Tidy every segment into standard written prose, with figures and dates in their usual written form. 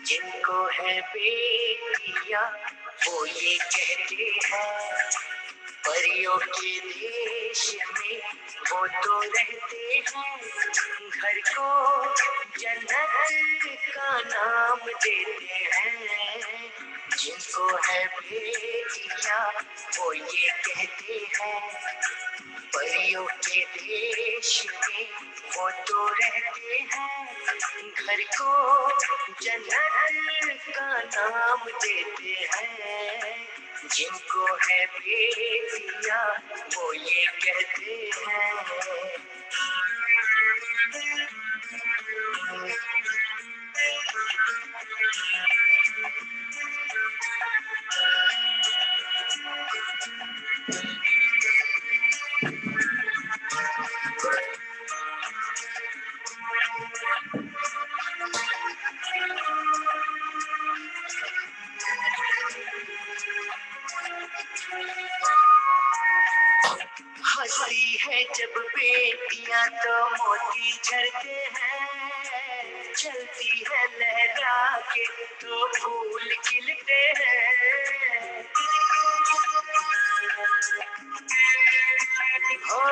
जिनको है बेटियां वो ये कहते हैं परियों के देश में वो तो रहते हैं, घर को जन्नत का नाम देते हैं। जिनको है बेटियां वो ये कहते हैं परियों के देश में वो तो रहते हैं, घर को जन्नत का नाम देते हैं। जिनको है बेटियां वो ये कहते हैं। हंसती है जब बेटियां तो मोती झरते हैं, चलती है लहरा के तो फूल खिलते हैं। हो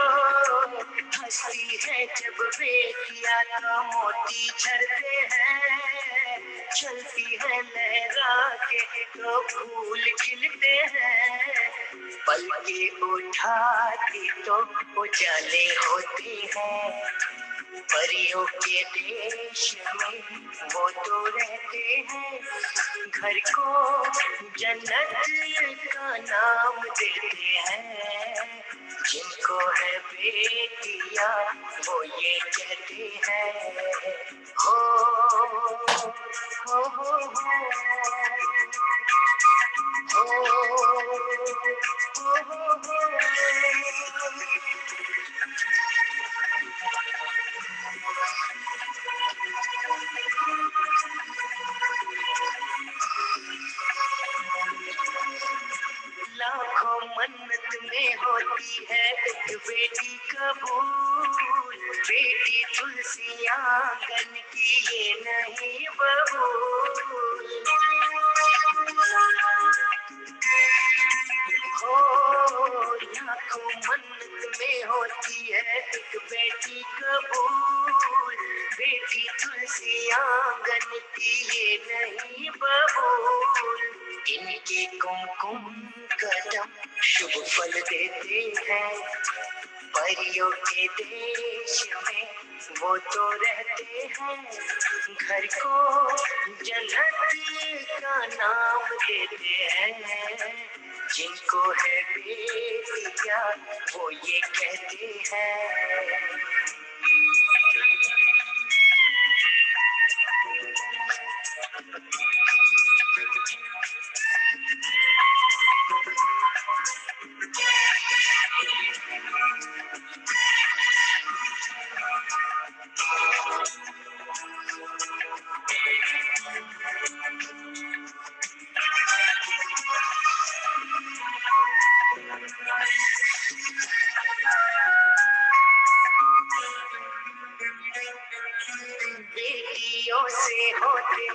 हंसती है जब बेटियां तो मोती झरते हैं, चलती है लहरा के तो फूल खिलते हैं। पलके उठाती तो उजाले होते हैं, परियों के देश में वो तो रहते हैं, घर को जन्नत का नाम देते हैं। जिनको है बेटियां वो ये कहते हैं। हो हो हो लाखों मन्नत में होती है एक बेटी कबूल, बेटी तुलसी आंगन की ये नहीं बबूल। हो लाखों मन्नत में होती है एक बेटी कबूल, बेटी तुलसी आंगन की ये नहीं बबूल। इनके कुमकुम कदम शुभ फल देते हैं, परियों के देश में वो तो रहते हैं, घर को जन्नत का नाम देते हैं। जिनको है बेटियां वो ये कहते हैं। बेटियों से होते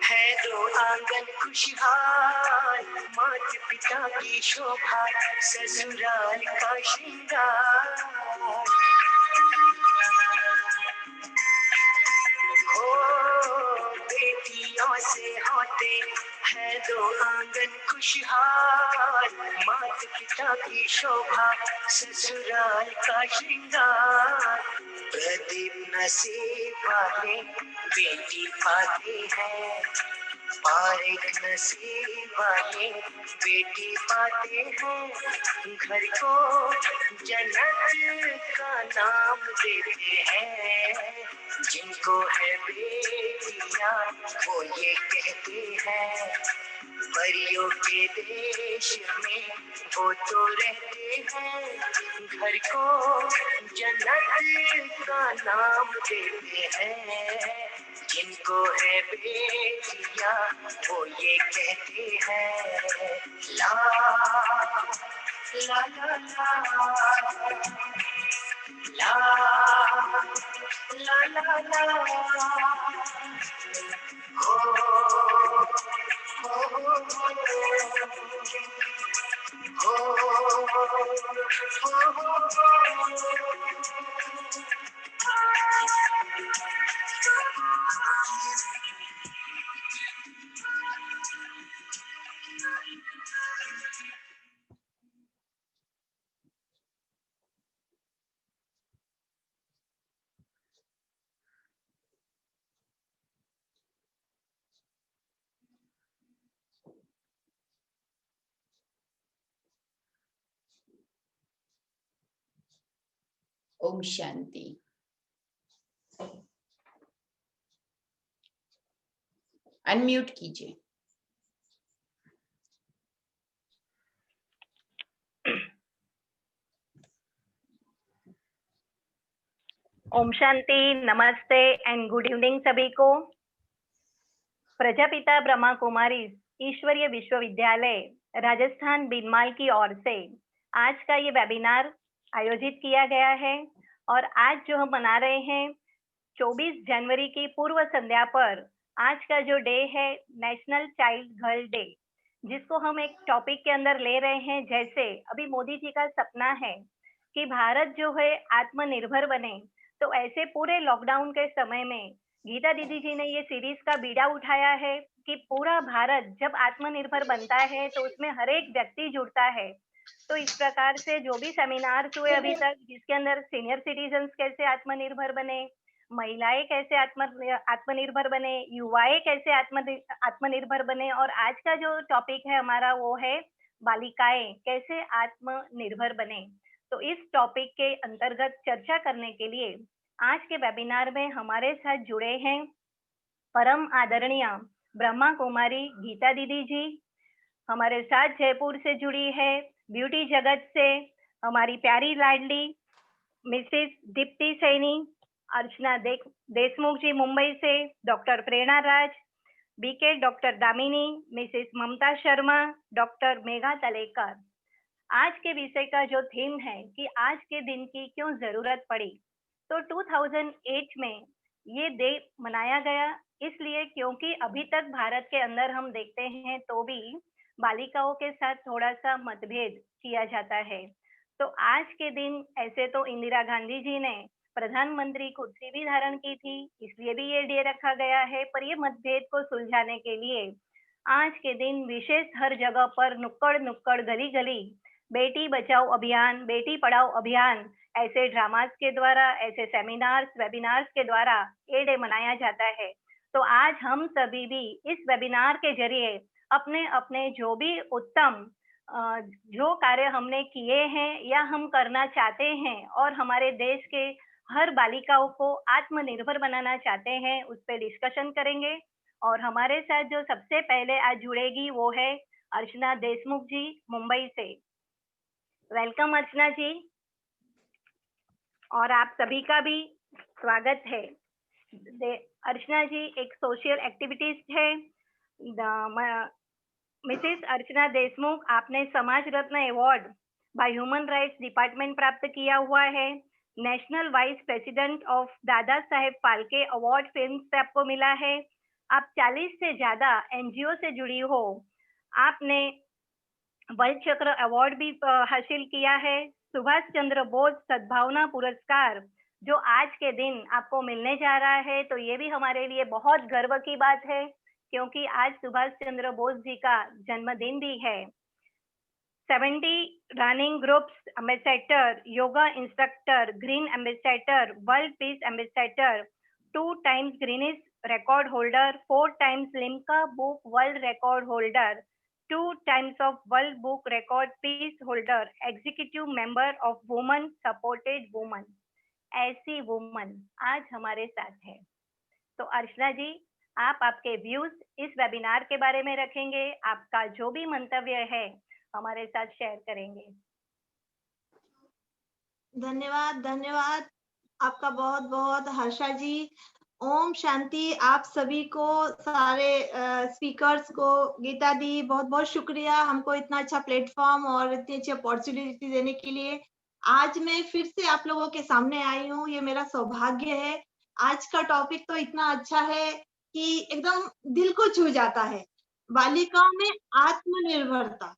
है दो आंगन खुशहाल, माता पिता की शोभा ससुराल का श्रृंगार। हो बेटियों से होते है दो आंगन खुशहाल, माता पिता की शोभा ससुराल का श्रृंगार। प्रदीप नसीब वाले बेटी पाते हैं, पारेख नसीब वाले बेटी पाते हैं, घर को जन्नत का नाम देते हैं। जिनको है बेटियां वो ये कहते हैं, परियों के देश में वो तो रहते हैं, घर को जन्नत का नाम देते हैं। जिनको है बेटियां वो ये कहते हैं। ला ला ला ला ला ला ला ला। हो ओम शांति। अनम्यूट कीजिए। ओम शांति, नमस्ते एंड गुड इवनिंग सभी को। प्रजापिता ब्रह्मा कुमारी ईश्वरीय विश्वविद्यालय राजस्थान बीनमाल की ओर से आज का ये वेबिनार आयोजित किया गया है और आज जो हम मना रहे हैं 24 जनवरी की पूर्व संध्या पर आज का जो डे है नेशनल चाइल्ड गर्ल डे, जिसको हम एक टॉपिक के अंदर ले रहे हैं। जैसे अभी मोदी जी का सपना है कि भारत जो है आत्मनिर्भर बने, तो ऐसे पूरे लॉकडाउन के समय में गीता दीदी जी ने ये सीरीज का बीड़ा उठाया है कि पूरा भारत जब आत्मनिर्भर बनता है तो उसमें हर एक व्यक्ति जुड़ता है। तो इस प्रकार से जो भी सेमिनार्स हुए अभी तक, जिसके अंदर सीनियर सिटीजन्स कैसे आत्मनिर्भर बने, महिलाएं कैसे आत्मनिर्भर बने, युवाएं कैसे आत्मनिर्भर बने, और आज का जो टॉपिक है हमारा वो है बालिकाएं कैसे आत्मनिर्भर बने। तो इस टॉपिक के अंतर्गत चर्चा करने के लिए आज के वेबिनार में हमारे साथ जुड़े हैं परम आदरणीय ब्रह्मा कुमारी गीता दीदी जी। हमारे साथ जयपुर से जुड़ी है ब्यूटी जगत से हमारी प्यारी लाडली मिसेस दीप्ति सैनी, अर्चना देशमुख जी मुंबई से, डॉक्टर प्रेरणा राज, BK doctor Damini, Mrs Mamta Sharma, doctor Megha Talekar. आज के विषय का जो थीम है कि आज के दिन की क्यों जरूरत पड़ी, तो 2008 में ये डे मनाया गया इसलिए क्योंकि अभी तक भारत के अंदर हम देखते हैं तो भी बालिकाओं के साथ थोड़ा सा मतभेद किया जाता है। तो आज के दिन ऐसे तो इंदिरा गांधी जी ने प्रधानमंत्री कुर्सी भी धारण की थी, इसलिए भी ये डे रखा गया है, पर ये मतभेद को सुलझाने के लिए आज के दिन विशेष हर जगह पर नुक्कड़ नुक्कड़ गली गली बेटी बचाओ अभियान, बेटी पढ़ाओ अभियान, ऐसे ड्रामास के द्वारा, ऐसे सेमिनार्स वेबिनार्स के द्वारा ये डे मनाया जाता है। तो आज हम सभी भी इस वेबिनार के जरिए अपने अपने जो भी उत्तम जो कार्य हमने किए हैं या हम करना चाहते हैं और हमारे देश के हर बालिकाओं को आत्मनिर्भर बनाना चाहते हैं, उस पर डिस्कशन करेंगे। और हमारे साथ जो सबसे पहले आज जुड़ेगी वो है अर्चना देशमुख जी मुंबई से। वेलकम अर्चना जी, और आप सभी का भी स्वागत है। अर्चना जी एक सोशल एक्टिविटीज है। मिसेस अर्चना देशमुख, आपने Samaj Ratna award by human rights department प्राप्त किया हुआ है। National vice president of Dada Saheb Phalke award film से आपको मिला है। आप 40 से ज्यादा एनजीओ से जुड़ी हो। आपने बल चक्र अवार्ड भी हासिल किया है। सुभाष चंद्र बोस सद्भावना पुरस्कार जो आज के दिन आपको मिलने जा रहा है, तो ये भी हमारे लिए बहुत गर्व की बात है क्योंकि आज सुभाष चंद्र बोस जी का जन्मदिन भी है। 70 running groups ambassador, yoga instructor, green ambassador, world peace ambassador, 2 times Guinness record holder, 4 times Limca book world record holder, 2 times of World Book Record Peace Holder, Executive Member of Women Supported Women। ऐसी woman आज हमारे साथ है। तो अर्चना जी, आप आपके views इस webinar के बारे में रखेंगे, आपका जो भी मंतव्य है हमारे साथ शेयर करेंगे। धन्यवाद धन्यवाद आपका बहुत बहुत हर्षा जी। ओम शांति। आप सभी को, सारे स्पीकर्स को, गीता दी बहुत बहुत शुक्रिया हमको इतना अच्छा प्लेटफॉर्म और इतनी अच्छी अपॉर्चुनिटी देने के लिए। आज मैं फिर से आप लोगों के सामने आई हूँ, ये मेरा सौभाग्य है। आज का टॉपिक तो इतना अच्छा है कि एकदम दिल को छू जाता है। बालिकाओं में आत्मनिर्भरता,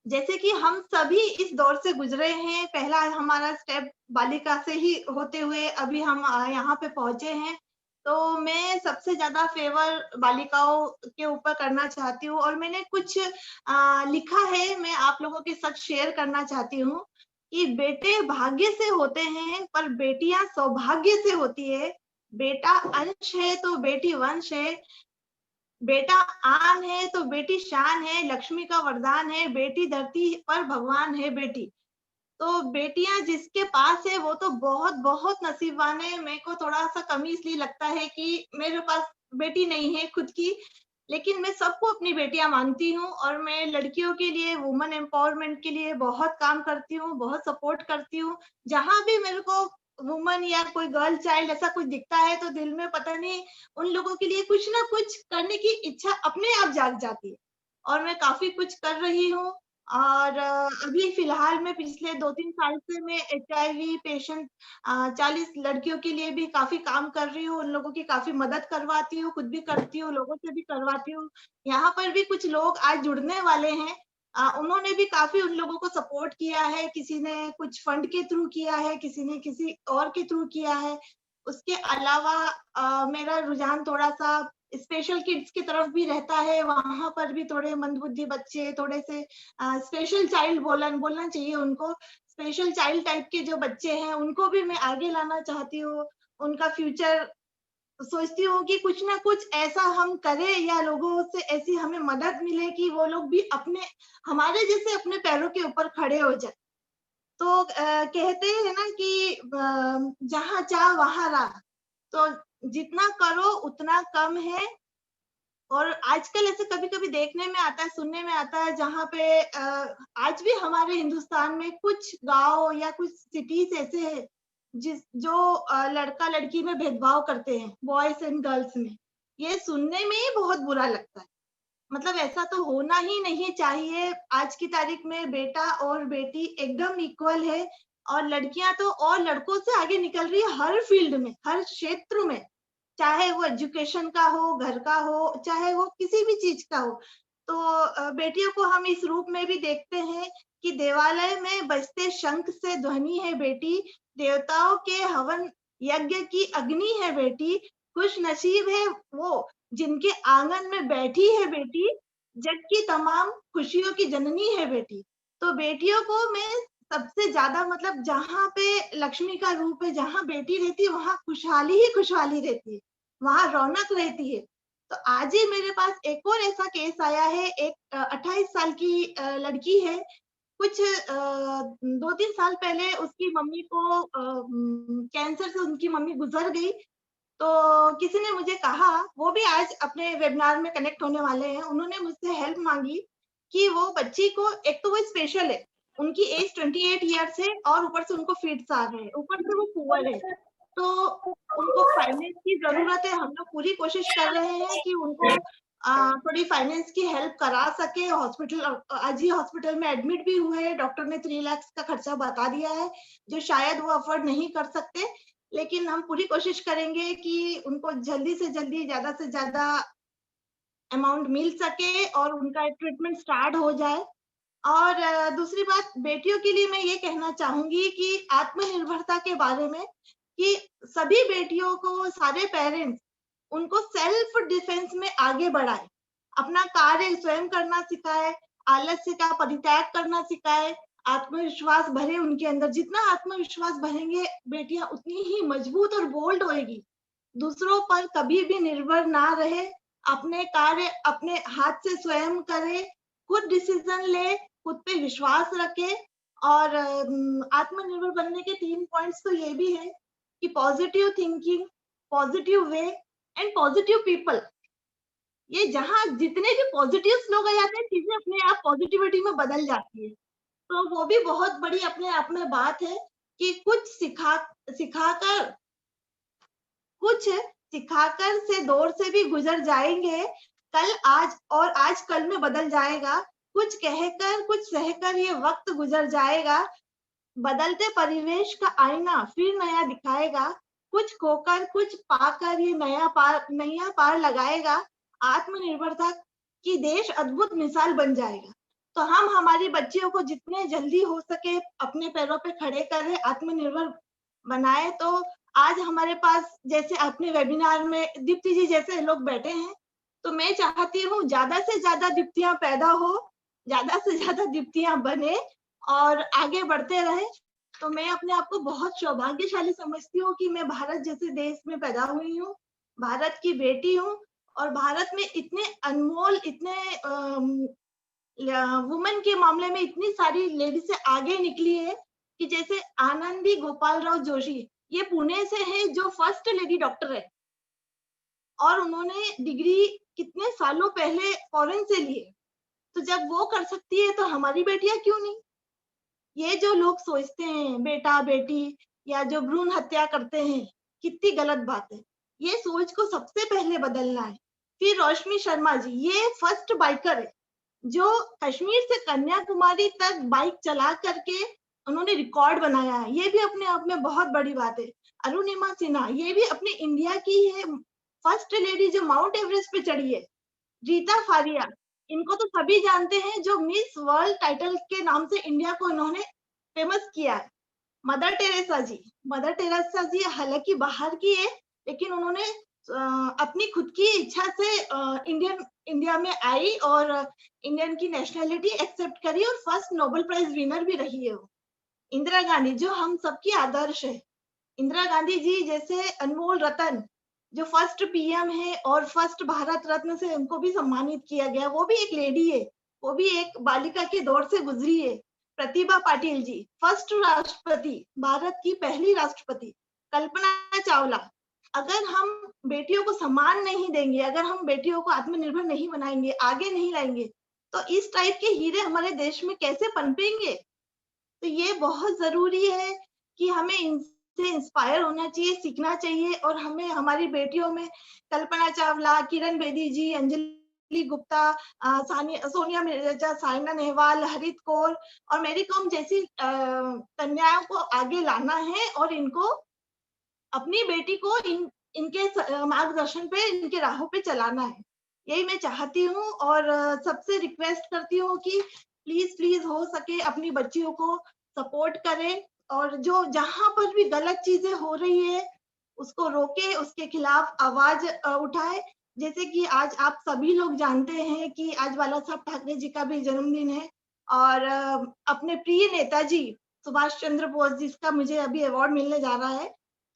जैसे कि हम सभी इस दौर से गुजरे हैं। पहला हमारा स्टेप बालिका से ही होते हुए अभी हम यहाँ पे पहुंचे हैं। तो मैं सबसे ज्यादा फेवर बालिकाओं के ऊपर करना चाहती हूँ और मैंने कुछ लिखा है, मैं आप लोगों के साथ शेयर करना चाहती हूँ कि बेटे भाग्य से होते हैं पर बेटियां सौभाग्य से होती है। बेटा अंश है तो बेटी वंश है, बेटा आन है तो बेटी शान है, लक्ष्मी का वरदान है, बेटी धरती पर भगवान है बेटी। तो बेटियां जिसके पास है वो तो बहुत बहुत नसीबवान है। मेरे को थोड़ा सा कमी इसलिए लगता है कि मेरे पास बेटी नहीं है खुद की, लेकिन मैं सबको अपनी बेटियां मानती हूँ और मैं लड़कियों के लिए, वुमेन एम्पावरमेंट के लिए बहुत काम करती हूँ, बहुत सपोर्ट करती हूँ। जहां भी मेरे को वुमन या कोई गर्ल चाइल्ड ऐसा कुछ दिखता है तो दिल में पता नहीं उन लोगों के लिए कुछ ना कुछ करने की इच्छा अपने आप जाग जाती है और मैं काफी कुछ कर रही हूँ। और अभी फिलहाल में पिछले 2-3 साल से मैं HIV पेशेंट 40 लड़कियों के लिए भी काफी काम कर रही हूँ, उन लोगों की काफी मदद करवाती हूँ, खुद भी करती हूँ, लोगों से भी करवाती हूँ। यहाँ पर भी कुछ लोग आज जुड़ने वाले हैं, उन्होंने भी काफी उन लोगों को सपोर्ट किया है, किसी ने कुछ फंड के थ्रू किया है, किसी ने किसी और के थ्रू किया है। उसके अलावा मेरा रुझान थोड़ा सा स्पेशल किड्स की तरफ भी रहता है, वहां पर भी थोड़े मंदबुद्धि बच्चे, थोड़े से स्पेशल चाइल्ड बोलना चाहिए उनको, स्पेशल चाइल्ड टाइप के जो बच्चे हैं उनको भी मैं आगे लाना चाहती हूँ। उनका फ्यूचर सोचती हूँ कि कुछ ना कुछ ऐसा हम करें या लोगों से ऐसी हमें मदद मिले कि वो लोग भी अपने हमारे जैसे अपने पैरों के ऊपर खड़े हो जाए। तो कहते हैं ना कि जहाँ चाह वहां राह, तो जितना करो उतना कम है। और आजकल ऐसे कभी-कभी देखने में आता है, सुनने में आता है, जहाँ पे आज भी हमारे हिंदुस्तान में कुछ गांव या कुछ सिटीज ऐसे हैं जो लड़का लड़की में भेदभाव करते हैं, बॉयज एंड गर्ल्स में। ये सुनने में ही बहुत बुरा लगता है। मतलब ऐसा तो होना ही नहीं चाहिए। आज की तारीख में बेटा और बेटी एकदम इक्वल है और लड़कियां तो और लड़कों से आगे निकल रही है हर फील्ड में, हर क्षेत्र में, चाहे वो एजुकेशन का हो, घर का हो, चाहे वो किसी भी चीज का हो। तो बेटियों को हम इस रूप में भी देखते हैं कि देवालय में बजते शंख से ध्वनि है बेटी, देवताओं के हवन यज्ञ की अग्नि है बेटी, खुश नसीब है वो जिनके आंगन में बैठी है बेटी, जग की तमाम खुशियों की जननी है बेटी। तो बेटियों को मैं सबसे ज्यादा, मतलब जहाँ पे लक्ष्मी का रूप है, जहाँ बेटी रहती है वहां खुशहाली ही खुशहाली रहती है, वहां रौनक रहती है। तो आज ही मेरे पास एक और ऐसा केस आया है, एक 28 साल की लड़की है। कुछ 2-3 साल पहले उसकी मम्मी को कैंसर से उनकी मम्मी गुजर गई। तो किसी ने मुझे कहा, वो भी आज अपने वेबिनार में कनेक्ट होने वाले हैं, उन्होंने मुझसे हेल्प मांगी कि वो बच्ची को, एक तो वो स्पेशल है, उनकी एज 28 ईयर्स है और ऊपर से उनको फिट्स आ रहे हैं, ऊपर से वो पुअर है, तो उनको फाइनेंस की जरूरत है। हम लोग पूरी कोशिश कर रहे हैं कि उनको थोड़ी फाइनेंस की हेल्प करा सके। हॉस्पिटल, आज ही हॉस्पिटल में एडमिट भी हुए हैं, डॉक्टर ने 3 लाख का खर्चा बता दिया है, जो शायद वो अफोर्ड नहीं कर सकते। लेकिन हम पूरी कोशिश करेंगे कि उनको जल्दी से जल्दी, ज्यादा से ज्यादा अमाउंट मिल सके और उनका ट्रीटमेंट स्टार्ट हो जाए। और दूसरी बात, बेटियों के लिए मैं ये कहना चाहूंगी कि आत्मनिर्भरता के बारे में, कि सभी बेटियों को, सारे पेरेंट्स उनको सेल्फ डिफेंस में आगे बढ़ाए, अपना कार्य स्वयं करना सिखाए, आलस्य का परित्याग करना सिखाए, आत्मविश्वास भरे उनके अंदर। जितना आत्मविश्वास भरेंगे बेटियां, उतनी ही मजबूत और बोल्ड होएगी। दूसरों पर कभी भी निर्भर ना रहे, अपने कार्य अपने हाथ से स्वयं करे, खुद डिसीजन ले, खुद पे विश्वास रखे। और आत्मनिर्भर बनने के 3 पॉइंट्स तो ये भी है कि positive thinking, positive way and positive people. ये जहाँ जितने भी पॉजिटिव लोग आ जाते हैं, चीजें अपने आप पॉजिटिविटी में बदल जाती है। तो वो भी बहुत बड़ी अपने आप में बात है कि कुछ सिखाकर से दौर से भी गुजर जाएंगे, कल आज और आज कल में बदल जाएगा। कुछ कहकर कुछ सहकर ये वक्त गुजर जाएगा, बदलते परिवेश का आईना फिर नया दिखाएगा। कुछ खोकर कुछ पाकर ये नया पार लगाएगा। आत्मनिर्भरता की देश अद्भुत मिसाल बन जाएगा। तो हम हमारी बच्चियों को जितने जल्दी हो सके अपने पैरों पे खड़े करें, आत्मनिर्भर बनाए, तो आज हमारे पास जैसे अपने वेबिनार में दीप्ति जी जैसे लोग बैठे हैं, तो मैं चाहती हूँ ज्यादा से ज्यादा दीप्तियां पैदा हो, ज्यादा से ज्यादा दीप्तियां बने और आगे बढ़ते रहे। तो मैं अपने आप को बहुत सौभाग्यशाली समझती हूँ कि मैं भारत जैसे देश में पैदा हुई हूँ, भारत की बेटी हूँ और भारत में इतने अनमोल, इतने वुमेन के मामले में इतनी सारी लेडी से आगे निकली है कि जैसे आनंदी गोपाल राव जोशी, ये पुणे से है जो फर्स्ट लेडी डॉक्टर है और उन्होंने डिग्री कितने सालों पहले फॉरेन से ली है। तो जब वो कर सकती है तो हमारी बेटियां क्यों नहीं? ये जो लोग सोचते हैं बेटा बेटी या जो भ्रूण हत्या करते हैं, कितनी गलत बात है। ये सोच को सबसे पहले बदलना है। फिर रोशनी शर्मा जी, ये फर्स्ट बाइकर है जो कश्मीर से कन्याकुमारी तक बाइक चला करके उन्होंने रिकॉर्ड बनाया है। ये भी अपने आप में बहुत बड़ी बात है। अरुणिमा सिन्हा, ये भी अपने इंडिया की है फर्स्ट लेडी जो माउंट एवरेस्ट पे चढ़ी है। रीता फारिया, इनको तो सभी जानते हैं जो मिस वर्ल्ड टाइटल के नाम से इंडिया को इन्होंने फेमस किया है। मदर टेरेसा जी हालांकि बाहर की है, लेकिन उन्होंने अपनी खुद की इच्छा से इंडिया में आई और इंडियन की नेशनैलिटी एक्सेप्ट करी और फर्स्ट नोबेल प्राइज विनर भी रही है वो। इंदिरा गांधी जो हम सबकी आदर्श है, इंदिरा गांधी जी जैसे अनमोल रतन जो फर्स्ट पीएम है और फर्स्ट भारत रत्न से उनको भी सम्मानित किया गया, वो भी एक लेडी है, वो भी एक बालिका के दौर से गुजरी है। प्रतिभा पाटिल जी फर्स्ट राष्ट्रपति, भारत की पहली राष्ट्रपति। कल्पना चावला, अगर हम बेटियों को सम्मान नहीं देंगे, अगर हम बेटियों को आत्मनिर्भर नहीं बनाएंगे, आगे नहीं लाएंगे, तो इस टाइप के हीरे हमारे देश में कैसे पनपेंगे? तो ये बहुत जरूरी है कि हमें इनसे इंस्पायर होना चाहिए, सीखना चाहिए और हमें हमारी बेटियों में कल्पना चावला, किरण बेदी जी, अंजलि गुप्ता, सोनिया मिर्जा, साइना नेहवाल, हरित कौर और मेरी कॉम जैसी कन्याओं को आगे लाना है और इनको अपनी बेटी को इनके मार्गदर्शन पे, इनके राहों पे चलाना है। यही मैं चाहती हूँ और सबसे रिक्वेस्ट करती हूँ कि प्लीज हो सके अपनी बच्चियों को सपोर्ट करें और जो जहां पर भी गलत चीजें हो रही है उसको रोके, उसके खिलाफ आवाज उठाए। जैसे कि आज आप सभी लोग जानते हैं कि आज बाला साहब ठाकरे जी का भी जन्मदिन है और अपने प्रिय नेताजी सुभाष चंद्र बोस जिसका मुझे अभी अवार्ड मिलने जा रहा है,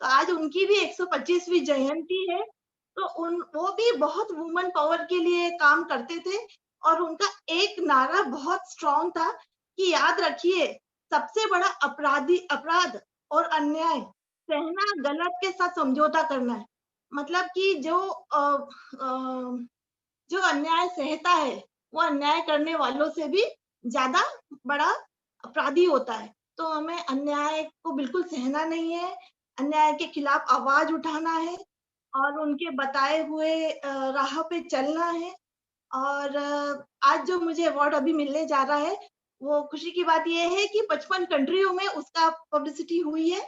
तो आज उनकी भी 125वीं जयंती है। तो वो भी बहुत वुमन पावर के लिए काम करते थे और उनका एक नारा बहुत स्ट्रॉन्ग था कि याद रखिए सबसे बड़ा अपराध और अन्याय सहना, गलत के साथ समझौता करना है। मतलब कि जो अन्याय सहता है वो अन्याय करने वालों से भी ज्यादा बड़ा अपराधी होता है। तो हमें अन्याय को बिल्कुल सहना नहीं है, अन्याय के खिलाफ आवाज उठाना है और उनके बताए हुए राह पे चलना है। और आज जो मुझे अवार्ड अभी मिलने जा रहा है, वो खुशी की बात ये है कि 55 कंट्रियों में उसका पब्लिसिटी हुई है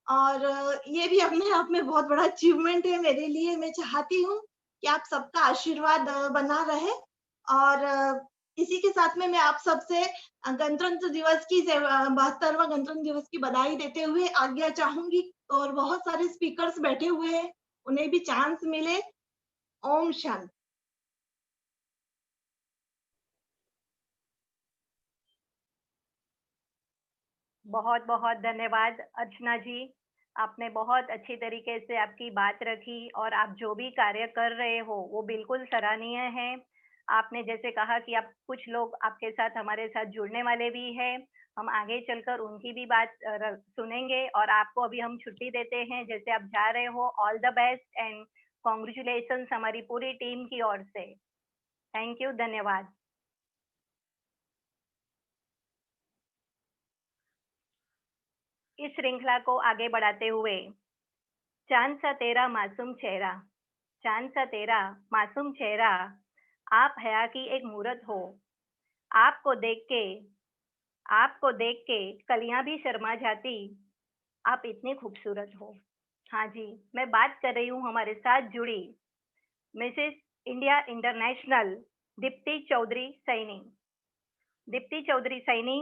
और ये भी अपने आप में बहुत बड़ा अचीवमेंट है मेरे लिए। मैं चाहती हूँ कि आप सबका आशीर्वाद बना रहे और इसी के साथ में मैं आप सबसे गणतंत्र दिवस की 72वां गणतंत्र दिवस की बधाई देते हुए आज्ञा चाहूंगी और बहुत सारे स्पीकर्स बैठे हुए हैं, उन्हें भी चांस मिले। ओम शांति। बहुत बहुत धन्यवाद अर्चना जी, आपने बहुत अच्छी तरीके से आपकी बात रखी और आप जो भी कार्य कर रहे हो वो बिल्कुल सराहनीय है। आपने जैसे कहा कि आप कुछ लोग आपके साथ हमारे साथ जुड़ने वाले भी हैं, हम आगे चलकर उनकी भी बात सुनेंगे और आपको अभी हम छुट्टी देते हैं, जैसे आप जा रहे हो। All the best and congratulations हमारी पूरी टीम की ओर से। थैंक यू, धन्यवाद। इस श्रृंखला को आगे बढ़ाते हुए, चांद सा तेरा मासूम चेहरा, चांद सा तेरा मासूम चेहरा, आप हया की एक मूरत हो। आपको देख के कलियां भी शर्मा जाती, आप इतनी खूबसूरत हो। हाँ जी, मैं बात कर रही हूँ हमारे साथ जुड़ी Mrs India international Deepti Chaudhary Saini. Deepti Chaudhary Saini,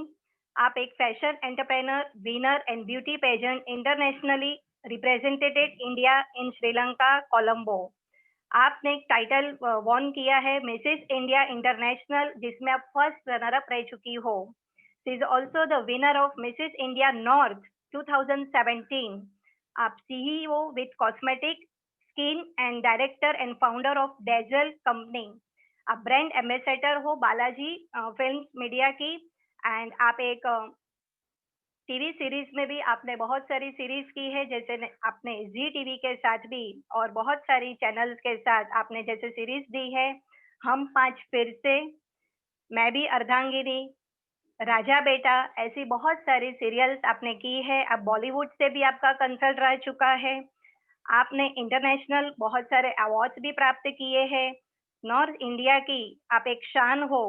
आप एक fashion entrepreneur, winner and beauty pageant internationally represented India in Sri Lanka, Colombo. आपने एक टाइटल वॉन किया है मिसेस इंडिया इंटरनेशनल, जिसमें आप फर्स्ट रनर अप रह चुकी हो. She is also the winner of Mrs India north 2017. आप CEO with cosmetic skin and director and founder of dazzle company. आप ब्रांड एम्बेसडर हो बालाजी फिल्म्स मीडिया की. एंड आप एक टीवी सीरीज में भी आपने बहुत सारी सीरीज की है, जैसे आपने जी टीवी के साथ भी और बहुत सारी चैनल्स के साथ आपने जैसे सीरीज दी है हम पांच फिर से, मैं भी अर्धांगिनी, राजा बेटा, ऐसी बहुत सारी सीरियल्स आपने की है. अब बॉलीवुड से भी आपका कंसल्ट रह चुका है. आपने इंटरनेशनल बहुत सारे अवार्ड्स भी प्राप्त किए हैं. नॉर्थ इंडिया की आप एक शान हो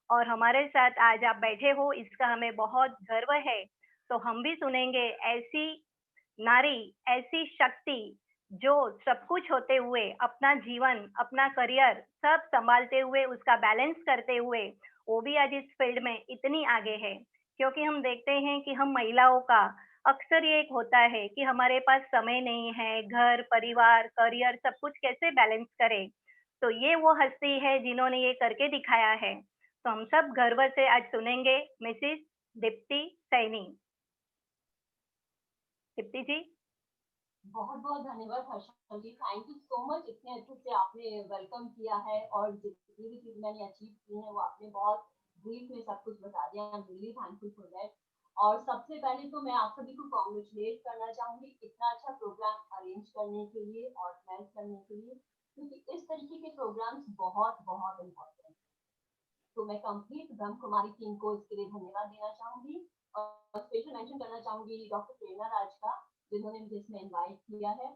और हमारे साथ आज आप बैठे हो, इसका हमें बहुत गर्व है. तो हम भी सुनेंगे ऐसी नारी, ऐसी शक्ति जो सब कुछ होते हुए अपना जीवन, अपना करियर सब संभालते हुए, उसका बैलेंस करते हुए वो भी आज इस फील्ड में इतनी आगे है. क्योंकि हम देखते हैं कि हम महिलाओं का अक्सर ये एक होता है कि हमारे पास समय नहीं है, घर परिवार करियर सब कुछ कैसे बैलेंस करें. तो ये वो हस्ती है जिन्होंने ये करके दिखाया है. तो हम सब गर्व से आज सुनेंगे मिसेस दीप्ति सैनी. दीप्ति जी. बहुत बहुत धन्यवाद Harsha ji. Thank you so much. इतने अच्छे से आपने वेलकम किया है और जितनी भी चीज मैंने अचीव की है वो आपने बहुत ब्रीफ में सब कुछ बता दिया. I am really thankful for that. और सबसे पहले तो मैं आप सभी को कॉन्ग्रेचुलेट करना चाहूंगी इतना अच्छा प्रोग्राम अरेंज करने के लिए, ऑर्गेनाइज करने के लिए, क्योंकि इस तरीके के प्रोग्राम्स बहुत बहुत इम्पोर्टेंट है. तो मैं कंप्लीट ब्रह्म कुमारी टीम को इसके लिए धन्यवाद देना चाहूंगी और स्पेशल मेंशन करना चाहूंगी डॉक्टर प्रेरणा राज का, जिन्होंने मुझे इसमें इनवाइट किया है.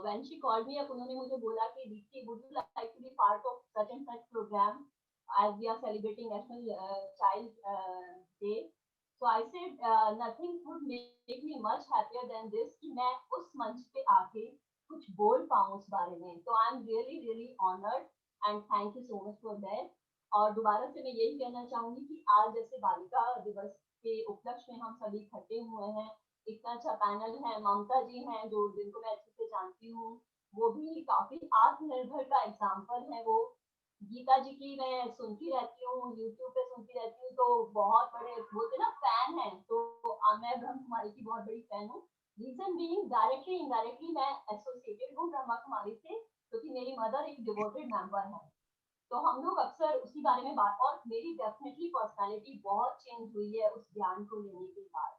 When she called me up, उन्होंने मुझे बोला कि Deepti, would you like to be part of such and such programme as we are celebrating National Child Day. So I said nothing would make me much happier than this कि मैं उस मंच पे आके कुछ बोल पाऊँ उस बारे में. तो I am really really honored and thank you so much for that. और दोबारा से मैं यही कहना चाहूंगी कि आज जैसे बालिका दिवस के उपलक्ष्य में हम सभी इकट्ठे हुए हैं, इतना अच्छा पैनल है. ममता जी हैं जो जिनको मैं अच्छे से जानती हूँ, वो भी काफी आत्मनिर्भर का एग्जाम्पल है. वो गीता जी की मैं सुनती रहती हूँ, यूट्यूब पे सुनती रहती हूँ, तो बहुत बड़े बोलते ना फैन है. तो मैं ब्रह्म कुमारी की बहुत बड़ी फैन हूँ. रीजन बीइंग डायरेक्टली इनडायरेक्टली मैं एसोसिएटेड हूँ ब्रह्मा कुमारी से, क्योंकि मेरी मदर एक डिवोटेड मेंबर है. तो हम लोग अक्सर उसी बारे में बात, और मेरी डेफिनेटली पर्सनालिटी बहुत चेंज हुई है उस ज्ञान को लेने के बाद.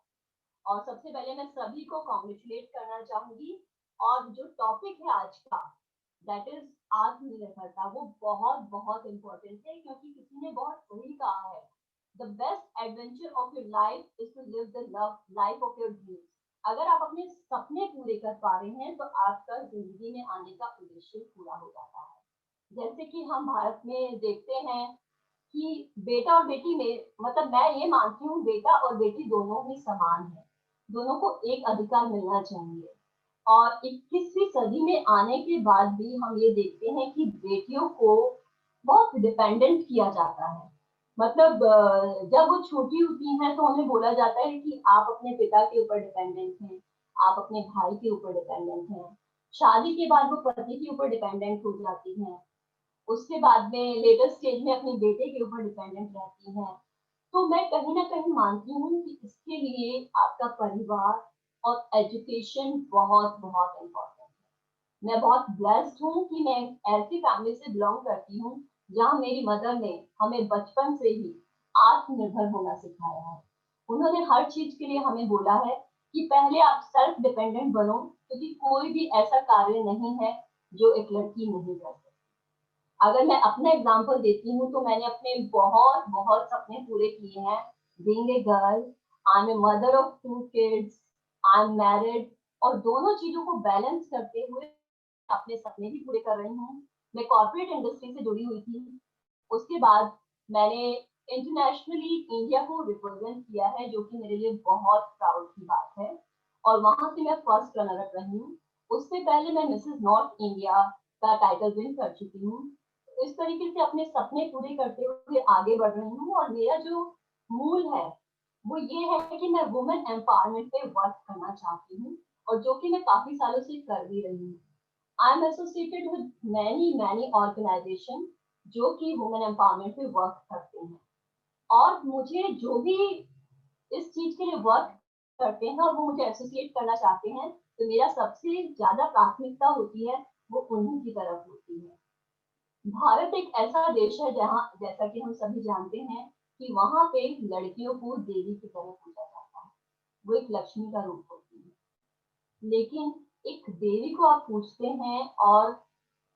और सबसे पहले मैं सभी को कॉन्ग्रेचुलेट करना चाहूंगी. और जो टॉपिक है आज का, दैट इज आत्मनिर्भरता, वो बहुत बहुत इम्पोर्टेंट है, क्योंकि किसी ने बहुत सही कहा है, the best adventure of your life is to live the life of your dreams. अगर आप अपने सपने पूरे कर पा रहे हैं तो आपका जिंदगी में आने का उद्देश्य पूरा हो जाता है. जैसे कि हम भारत में देखते हैं कि बेटा और बेटी में, मतलब मैं ये मानती हूँ बेटा और बेटी दोनों ही समान है, दोनों को एक अधिकार मिलना चाहिए. और 21वीं सदी में आने के बाद भी हम ये देखते हैं कि बेटियों को बहुत डिपेंडेंट किया जाता है. मतलब जब वो छोटी होती हैं तो उन्हें बोला जाता है कि आप अपने पिता के ऊपर डिपेंडेंट हैं, आप अपने भाई के ऊपर डिपेंडेंट हैं. शादी के बाद वो पति के ऊपर डिपेंडेंट हो जाती हैं. उसके बाद में लेटर स्टेज में अपने बेटे के ऊपर डिपेंडेंट रहती हैं. तो मैं कहीं ना कहीं मानती हूँ कि इसके लिए आपका परिवार और एजुकेशन बहुत बहुत इम्पोर्टेंट है. मैं बहुत ब्लेस्ड हूँ कि मैं ऐसी फैमिली से बिलोंग करती हूँ जहाँ मेरी मदर ने हमें बचपन से ही आत्मनिर्भर होना सिखाया है. उन्होंने हर चीज के लिए हमें बोला है कि पहले आप सेल्फ डिपेंडेंट बनो, क्योंकि कोई भी ऐसा कार्य नहीं है जो एक लड़की नहीं कर सकती. अगर मैं अपना एग्जांपल देती हूँ तो मैंने अपने बहुत बहुत सपने पूरे किए हैं. Being a girl, I am a mother of 2 kids, I am married, और दोनों चीजों को बैलेंस करते हुए अपने सपने भी पूरे कर रही हूँ. मैं कॉर्पोरेट इंडस्ट्री से जुड़ी हुई थी. उसके बाद मैंने इंटरनेशनली इंडिया को रिप्रेजेंट किया है, जो कि मेरे लिए बहुत प्राउड की बात है. और वहां से मैं फर्स्ट रनर अप रही हूँ. उससे पहले मैं मिसेस नॉर्थ इंडिया का टाइटल विन कर चुकी हूँ. इस तरीके से अपने सपने पूरे करते हुए आगे बढ़ रही हूँ. और मेरा जो मूल है वो ये है कि मैं वुमेन एम्पावरमेंट पे वर्क करना चाहती हूँ. और जो कि मैं काफी सालों से कर भी रही हूँ। I am associated with many organisation जो कि वुमेन एम्पावरमेंट पे वर्क करते हैं, और मुझे जो भी इस चीज के लिए वर्क करते हैं और वो मुझे एसोसिएट करना चाहते हैं, तो मेरा सबसे ज्यादा प्राथमिकता होती है वो उन्हीं की तरफ होती है। भारत एक ऐसा देश है जहाँ, जैसा कि हम सभी जानते हैं, कि वहां पे लड़कियों को देवी की तरह पूजा जाता है, वो एक लक्ष्मी का रूप होती है। लेकिन एक देवी को आप पूछते हैं और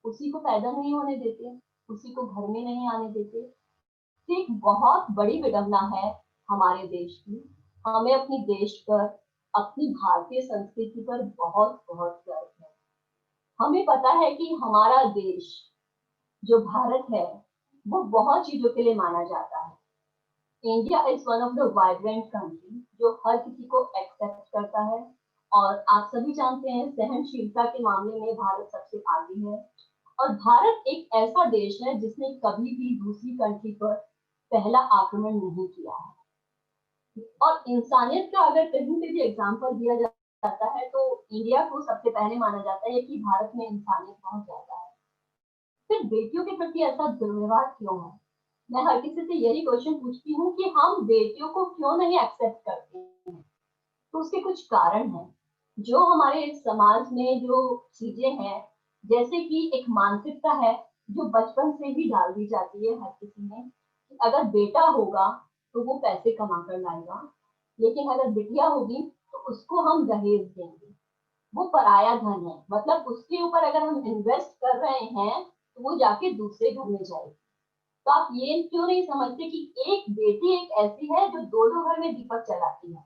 उसी को पैदा नहीं होने देते, उसी को घर में नहीं आने देते, तो एक बहुत बड़ी विडंबना है हमारे देश की। हमें अपनी देश पर, अपनी भारतीय संस्कृति पर बहुत बहुत गर्व है। हमें पता है कि हमारा देश जो भारत है वो बहुत चीजों के लिए माना जाता है। India is one of the vibrant country जो हर किसी को एक्सेप्ट करता है, और आप सभी जानते हैं सहनशीलता के मामले में भारत सबसे आगे है। और भारत एक ऐसा देश है जिसने कभी भी दूसरी कंट्री पर पहला आक्रमण नहीं किया है। और इंसानियत का अगर कहीं पे भी एग्जाम्पल दिया जाता है तो इंडिया को सबसे पहले माना जाता है कि भारत में इंसानियत बहुत ज्यादा है। फिर बेटियों के प्रति ऐसा दुर्व्यवहार क्यों है? मैं हर किसी से यही क्वेश्चन पूछती हूँ कि हम बेटियों को क्यों नहीं एक्सेप्ट करते हैं। तो उसके कुछ कारण हैं जो हमारे समाज में जो चीजें हैं, जैसे कि एक मानसिकता है जो बचपन से ही डाल दी जाती है हर किसी में, कि अगर बेटा होगा तो वो पैसे कमा कर लाएगा, लेकिन अगर बिटिया होगी तो उसको हम दहेज देंगे, वो पराया धन है, मतलब उसके ऊपर अगर हम इन्वेस्ट कर रहे हैं तो वो जाके दूसरे घर में जाएगी। तो आप ये क्यों नहीं समझते कि एक बेटी एक ऐसी है जो दो दो घर में दीपक जलाती है?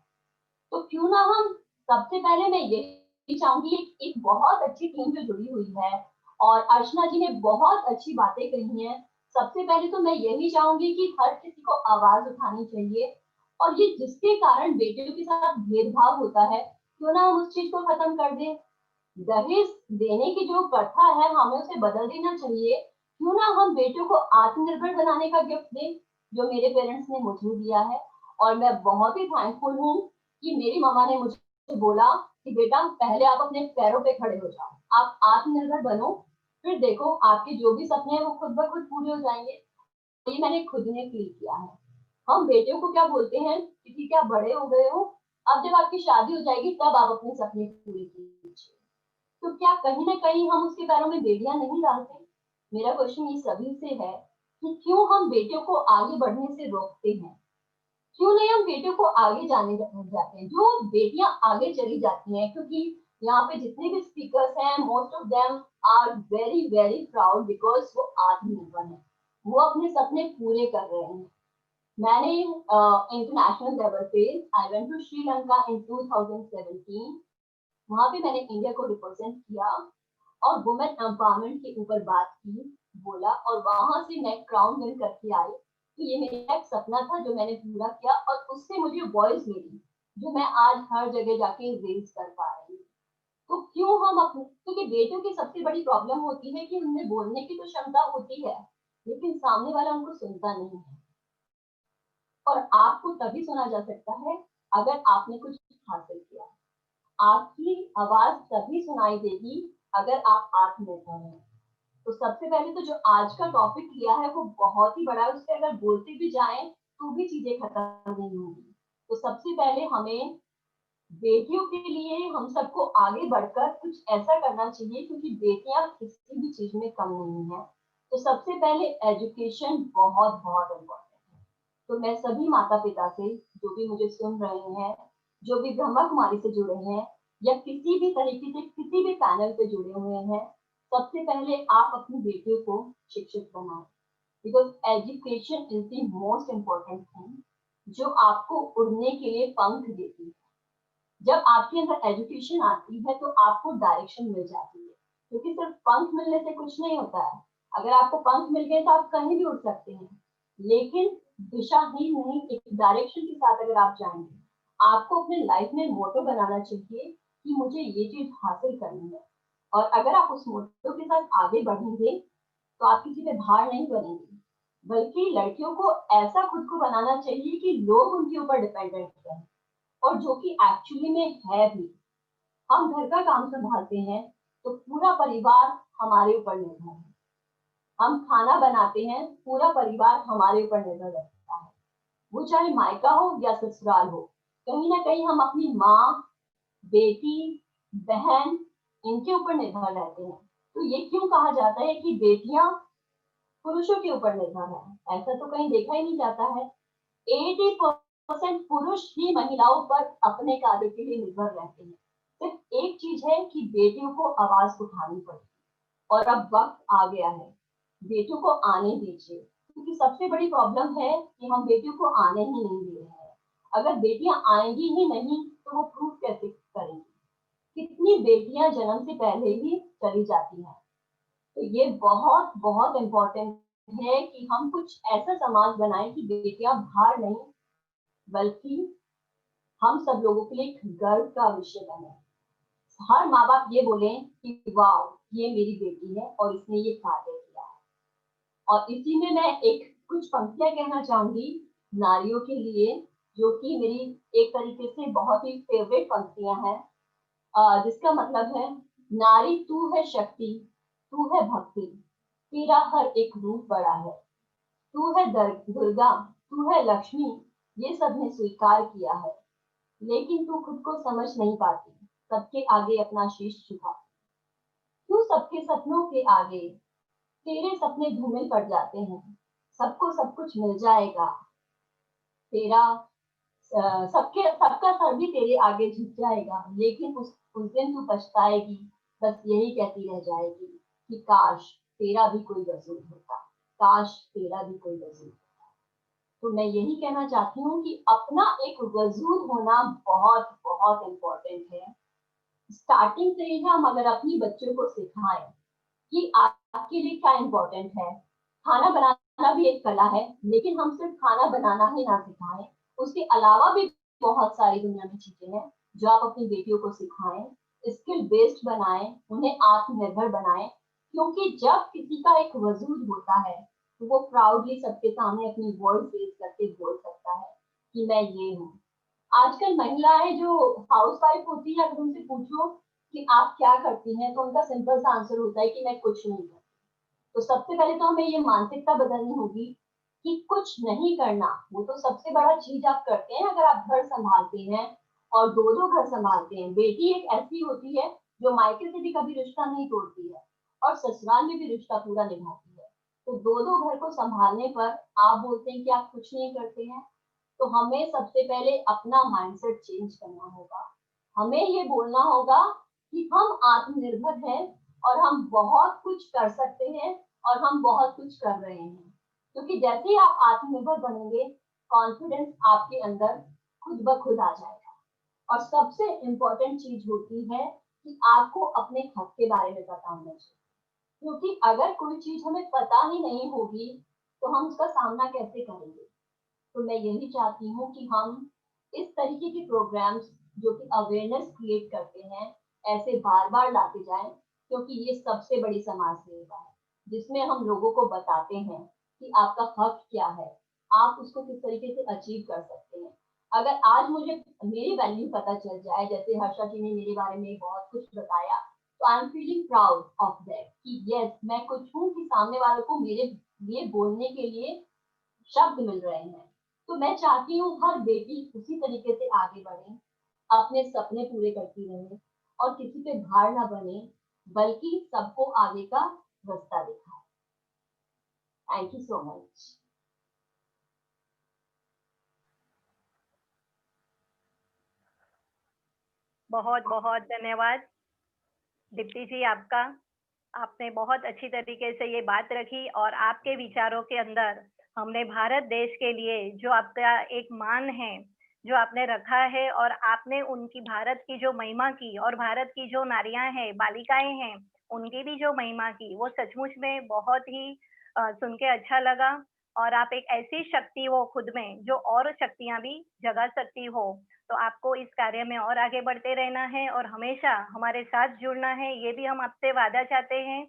तो क्यों ना हम, सबसे पहले मैं यही चाहूंगी, एक बहुत अच्छी टीम जो जुड़ी हुई है और अर्चना जी ने बहुत अच्छी बातें कही हैं। सबसे पहले तो मैं यही चाहूंगी कि हर किसी को आवाज उठानी चाहिए, और ये जिसके कारण बेटियों के साथ भेदभाव होता है, क्यों ना हम उस चीज को खत्म कर दें। दहेज देने की जो प्रथा है हमें उसे बदल देना चाहिए। क्यों ना हम बेटियों को आत्मनिर्भर बनाने का गिफ्ट दें, जो मेरे पेरेंट्स ने मुझे दिया है। और मैं बहुत ही थैंकफुल हूँ कि मेरी मामा ने मुझे बोला कि बेटा पहले आप अपने पैरों पे खड़े हो जाओ, आप आत्मनिर्भर बनो, फिर देखो आपके जो भी सपने हैं वो खुद ब खुद पूरे हो जाएंगे। ये मैंने खुद ने फील किया है। हम बेटियों को क्या बोलते हैं कि ठीक है आप बड़े हो गए हो, अब जब आपकी शादी हो जाएगी तब आप अपने सपने पूरे कीजिए। तो क्या कहीं ना कहीं हम उसके पैरों में बेड़ियां नहीं डालते? मेरा क्वेश्चन ये सभी से है कि क्यों हम बेटियों को आगे बढ़ने से रोकते हैं? क्यों नहीं हम बेटियों को आगे जाने जाते हैं? जो बेटियां आगे चली जाती हैं, क्योंकि यहाँ पे जितने भी स्पीकर्स हैं most of them are very very proud because वो आत्मनिर्भर है, वो अपने सपने पूरे कर रहे हैं। मैंने इंटरनेशनल लेवल पे आई वेंट टू श्रीलंका इन 2017। वहां पे मैंने इंडिया को रिप्रेजेंट किया और वुमेन एम्पावरमेंट के ऊपर बात की, बोला, और वहां से मैं क्राउन विन करके आई। तो ये मेरा एक सपना था जो मैंने पूरा किया, और उससे मुझे वॉइस मिली जो मैं आज हर जगह जाके रेज कर पा रही हूँ। तो क्यों हम अपने, क्योंकि बेटियों की सबसे बड़ी प्रॉब्लम होती है कि उनमें बोलने की तो क्षमता होती है लेकिन सामने वाला उनको सुनता नहीं है। और आपको तभी सुना जा सकता है अगर आपने कुछ हासिल किया। आपकी आवाज तभी सुनाई देगी अगर आप आत्मनिर्भर हैं। तो सबसे पहले तो जो आज का टॉपिक लिया है वो बहुत ही बड़ा है, उस पर अगर बोलते भी जाएं तो भी चीजें खत्म नहीं होंगी। तो सबसे पहले हमें बेटियों के लिए हम सबको आगे बढ़कर कुछ ऐसा करना चाहिए, क्योंकि बेटियां किसी भी चीज में कम नहीं है। तो सबसे पहले एजुकेशन बहुत बहुत इम्पोर्टेंट है। तो मैं सभी माता पिता से, जो भी मुझे सुन रहे हैं, जो भी ब्रह्मा कुमारी से जुड़े हैं या किसी भी तरीके से किसी भी पैनल पे जुड़े हुए हैं, सबसे पहले आप अपनी बेटियों को शिक्षित बनाएं, because education is the most important thing जो आपको उड़ने के लिए पंख देती है। जब आपके अंदर एजुकेशन आती है तो आपको डायरेक्शन मिल जाती है, क्योंकि सिर्फ पंख मिलने से कुछ नहीं होता है। अगर आपको पंख मिल गए तो आप कहीं भी उड़ सकते हैं, लेकिन दिशा ही नहीं, एक डायरेक्शन के साथ अगर आप जाएंगे, आपको अपने लाइफ में मोटो बनाना चाहिए कि मुझे ये चीज हासिल करनी है। और अगर आप उस मोटो के साथ आगे बढ़ेंगे तो आप किसी पे भार नहीं बनेंगे, बल्कि लड़कियों को ऐसा खुद को बनाना चाहिए कि लोग उनके ऊपर डिपेंडेंट रहें, और जो कि एक्चुअली में है भी। हम घर का काम संभालते हैं तो पूरा परिवार हमारे ऊपर निर्भर है। हम खाना बनाते हैं, पूरा परिवार हमारे ऊपर निर्भर रहता है, वो चाहे मायका हो या ससुराल हो। कहीं ना कहीं हम अपनी माँ, बेटी, बहन, इनके ऊपर निर्भर रहते हैं। तो ये क्यों कहा जाता है कि बेटियां पुरुषों के ऊपर निर्भर है? ऐसा तो कहीं देखा ही नहीं जाता है। 80% पुरुष ही महिलाओं पर अपने कार्य के लिए निर्भर रहते हैं। सिर्फ एक चीज है कि बेटियों को आवाज उठानी पड़ेगी, और अब वक्त आ गया है, बेटियों को आने दीजिए। क्योंकि सबसे बड़ी प्रॉब्लम है कि हम बेटियों को आने ही नहीं दे रहे हैं। अगर बेटियां आएंगी ही नहीं तो वो प्रूव कैसे करेंगी? कितनी बेटियां जन्म से पहले ही चली जाती हैं। तो ये बहुत बहुत इम्पोर्टेंट है कि हम कुछ ऐसा समाज बनाएं कि बेटियां भार नहीं, बल्कि हम सब लोगों के लिए एक गर्व का विषय बने। हर माँ बाप ये बोले कि वाह, ये मेरी बेटी है और इसने ये कार्य किया है। और इसी में मैं एक कुछ पंक्तियां कहना चाहूंगी नारियों के लिए, जो कि मेरी एक तरीके से बहुत ही फेवरेट पंक्तियां हैं, जिसका मतलब है, नारी तू है शक्ति, तू है भक्ति, तेरा हर एक रूप बड़ा है, तू है दुर्गा, तू है लक्ष्मी, ये सबने स्वीकार किया है, लेकिन तू खुद को समझ नहीं पाती, सबके आगे अपना शीश झुकाती। तू सबके सपनों के आगे, तेरे सपने धूमिल पड़ जाते हैं, सबको सब कुछ मिल जाएगा, तेरा सबका सर भी तेरे आगे झुक जाएगा, लेकिन उस दिन तू पछताएगी, बस यही कहती रह जाएगी कि काश तेरा भी कोई वजूद होता, काश तेरा भी कोई वजूद होता। तो मैं यही कहना चाहती हूँ कि अपना एक वजूद होना बहुत बहुत इम्पोर्टेंट है। स्टार्टिंग से ही हम अगर अपनी बच्चों को सिखाएं कि आपके लिए क्या इम्पोर्टेंट है। खाना बनाना भी एक कला है, लेकिन हम सिर्फ खाना बनाना ही ना सिखाएं, उसके अलावा भी बहुत सारी दुनिया में चीजें हैं जो आप अपनी बेटियों को सिखाएं, स्किल बेस्ड बनाएं, उन्हें आत्मनिर्भर बनाएं। क्योंकि जब किसी का एक वजूद होता है तो वो प्राउडली सबके सामने अपनी वॉइस रेज करके बोल सकता है कि मैं ये हूँ। आजकल महिलाएं जो हाउसवाइफ होती है, अगर उनसे पूछो कि आप क्या करती हैं, तो उनका सिंपल सा आंसर होता है कि मैं कुछ नहीं करती। तो सबसे पहले तो हमें ये मानसिकता बदलनी होगी कि कुछ नहीं करना वो तो सबसे बड़ा चीज आप करते हैं। अगर आप घर संभालते हैं और दो घर संभालते हैं, बेटी एक ऐसी होती है जो मायके से भी कभी रिश्ता नहीं तोड़ती है और ससुराल में भी रिश्ता पूरा निभाती है। तो दो घर को संभालने पर आप बोलते हैं कि आप कुछ नहीं करते हैं। तो हमें सबसे पहले अपना माइंडसेट चेंज करना होगा। हमें ये बोलना होगा कि हम आत्मनिर्भर हैं और हम बहुत कुछ कर सकते हैं और हम बहुत कुछ कर रहे हैं। क्योंकि जैसे ही आप आत्मनिर्भर बनेंगे, कॉन्फिडेंस आपके अंदर खुद ब खुद आ जाएगा। और सबसे इम्पोर्टेंट चीज होती है कि आपको अपने हक के बारे में पता होना चाहिए। क्योंकि अगर कोई चीज हमें पता ही नहीं होगी तो हम उसका सामना कैसे करेंगे। तो मैं यही चाहती हूँ कि हम इस तरीके के प्रोग्राम्स जो कि अवेयरनेस क्रिएट करते हैं, ऐसे बार बार लाते जाएं, क्योंकि ये सबसे बड़ी समाज सेवा है, जिसमें हम लोगों को बताते हैं कि आपका हक क्या है, आप उसको किस तरीके से अचीव कर सकते हैं। अगर आज मुझे मेरी वैल्यू पता चल जाए, जैसे हर्षा जी ने मेरे बारे में बहुत कुछ बताया, तो I am feeling proud of that कि यस, मैं कुछ हूँ कि सामने वालों को मेरे लिए बोलने के लिए शब्द मिल रहे हैं। तो मैं चाहती हूँ हर बेटी उसी तरीके से आगे बढ़े, अपने सपने पूरे करती रहे और किसी पे भार ना बने, बल्कि सबको आगे का रास्ता दिखाए। Thank you so much. बहुत बहुत धन्यवाद दीप्ति जी आपका। आपने बहुत अच्छी तरीके से ये बात रखी और आपके विचारों के अंदर हमने भारत देश के लिए जो आपका एक मान है जो आपने रखा है, और आपने उनकी भारत की जो महिमा की और भारत की जो नारियां हैं, बालिकाएं हैं, उनकी भी जो महिमा की, वो सचमुच में बहुत ही सुन के अच्छा लगा। और आप एक ऐसी शक्ति हो खुद में जो और शक्तियां भी जगा सकती हो। तो आपको इस कार्य में और आगे बढ़ते रहना है और हमेशा हमारे साथ जुड़ना है, ये भी हम आपसे वादा चाहते हैं,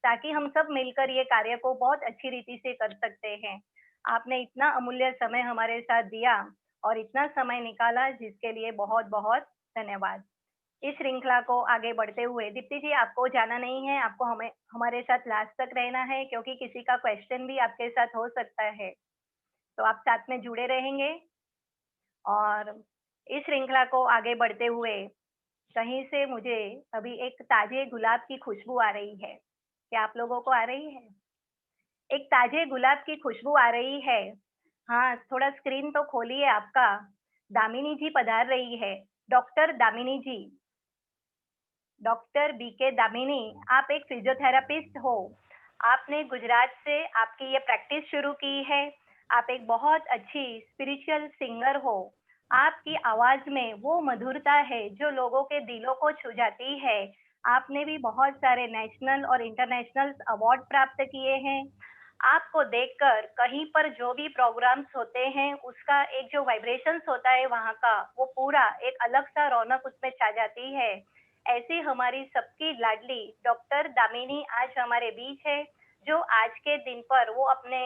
ताकि हम सब मिलकर ये कार्य को बहुत अच्छी रीति से कर सकते हैं। आपने इतना अमूल्य समय हमारे साथ दिया और इतना समय निकाला, जिसके लिए बहुत बहुत धन्यवाद। इस श्रृंखला को आगे बढ़ते हुए दीप्ति जी, आपको जाना नहीं है, आपको हमारे साथ लास्ट तक रहना है, क्योंकि किसी का क्वेश्चन भी आपके साथ हो सकता है, तो आप साथ में जुड़े रहेंगे। और इस श्रृंखला को आगे बढ़ते हुए कहीं से मुझे अभी एक ताजे गुलाब की खुशबू आ रही है। क्या आप लोगों को आ रही है? एक ताजे गुलाब की खुशबू आ रही है। हाँ, थोड़ा स्क्रीन तो खोलिए आपका। दामिनी जी पधार रही है। डॉक्टर दामिनी जी, डॉक्टर बीके दामिनी, आप एक फिजियोथेरापिस्ट हो। आपने गुजरात से आपकी ये प्रैक्टिस शुरू की है। आप एक बहुत अच्छी स्पिरिचुअल सिंगर हो। आपकी आवाज में वो मधुरता है जो लोगों के दिलों को छू जाती है। आपने भी बहुत सारे नेशनल और इंटरनेशनल अवार्ड प्राप्त किए हैं। आपको देखकर कहीं पर जो भी प्रोग्राम्स होते हैं उसका एक जो वाइब्रेशंस होता है वहाँ का, वो पूरा एक अलग सा रौनक उसमें छा जाती है। ऐसी हमारी सबकी लाडली डॉक्टर दामिनी आज हमारे बीच है, जो आज के दिन पर वो अपने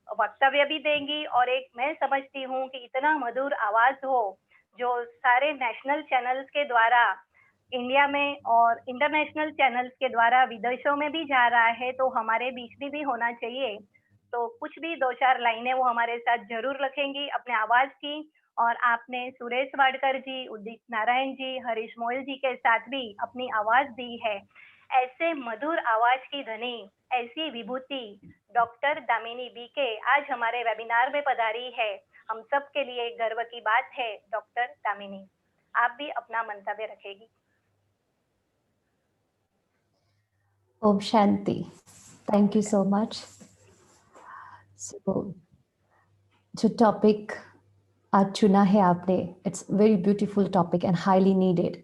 वक्तव्य भी देंगी। और एक मैं समझती हूँ कि इतना मधुर आवाज हो जो सारे नेशनल चैनल्स के द्वारा इंडिया में और इंटरनेशनल चैनल्स के द्वारा विदेशों में भी जा रहा है, तो हमारे बीच में भी होना चाहिए। तो कुछ भी 2-4 लाइनें वो हमारे साथ जरूर रखेंगी अपने आवाज की। और आपने सुरेश वाडकर जी, उदित नारायण जी, हरीश मोयल जी के साथ भी अपनी आवाज दी है। ऐसे मधुर आवाज की धनी, ऐसी विभूति डॉक्टर दामिनी बीके आज हमारे वेबिनार में पधारी है। हम सब के लिए गर्व की बात है। डॉक्टर दामिनी, आप भी अपना मंतव्य रखेगी। ओम शांति। Thank you so much. So जो टॉपिक आज चुना है आपने, it's very beautiful topic and highly needed.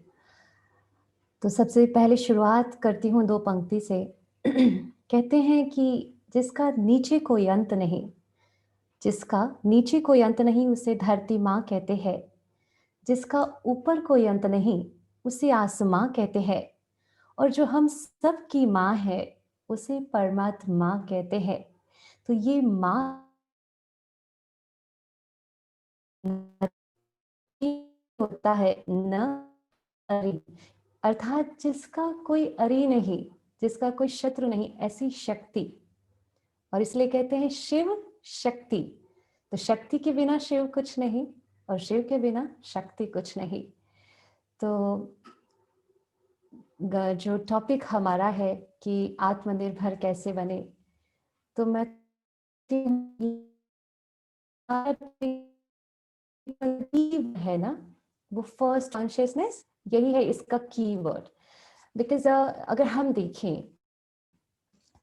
तो सबसे पहले शुरुआत करती हूँ 2 पंक्ति से। कहते हैं कि जिसका नीचे कोई अंत नहीं, जिसका नीचे कोई अंत नहीं उसे धरती माँ कहते हैं। जिसका ऊपर कोई अंत नहीं उसे आसमां कहते हैं। और जो हम सब की माँ है उसे परमात्मा कहते हैं। तो ये माँ होता है न अरी, अर्थात जिसका कोई अरी नहीं, जिसका कोई शत्रु नहीं, ऐसी शक्ति। और इसलिए कहते हैं शिव शक्ति। तो शक्ति के बिना शिव कुछ नहीं और शिव के बिना शक्ति कुछ नहीं। तो जो टॉपिक हमारा है कि आत्मनिर्भर कैसे बने, तो मैं है ना, वो फर्स्ट कॉन्शियसनेस, यही है इसका कीवर्ड। बिकॉज अगर हम देखें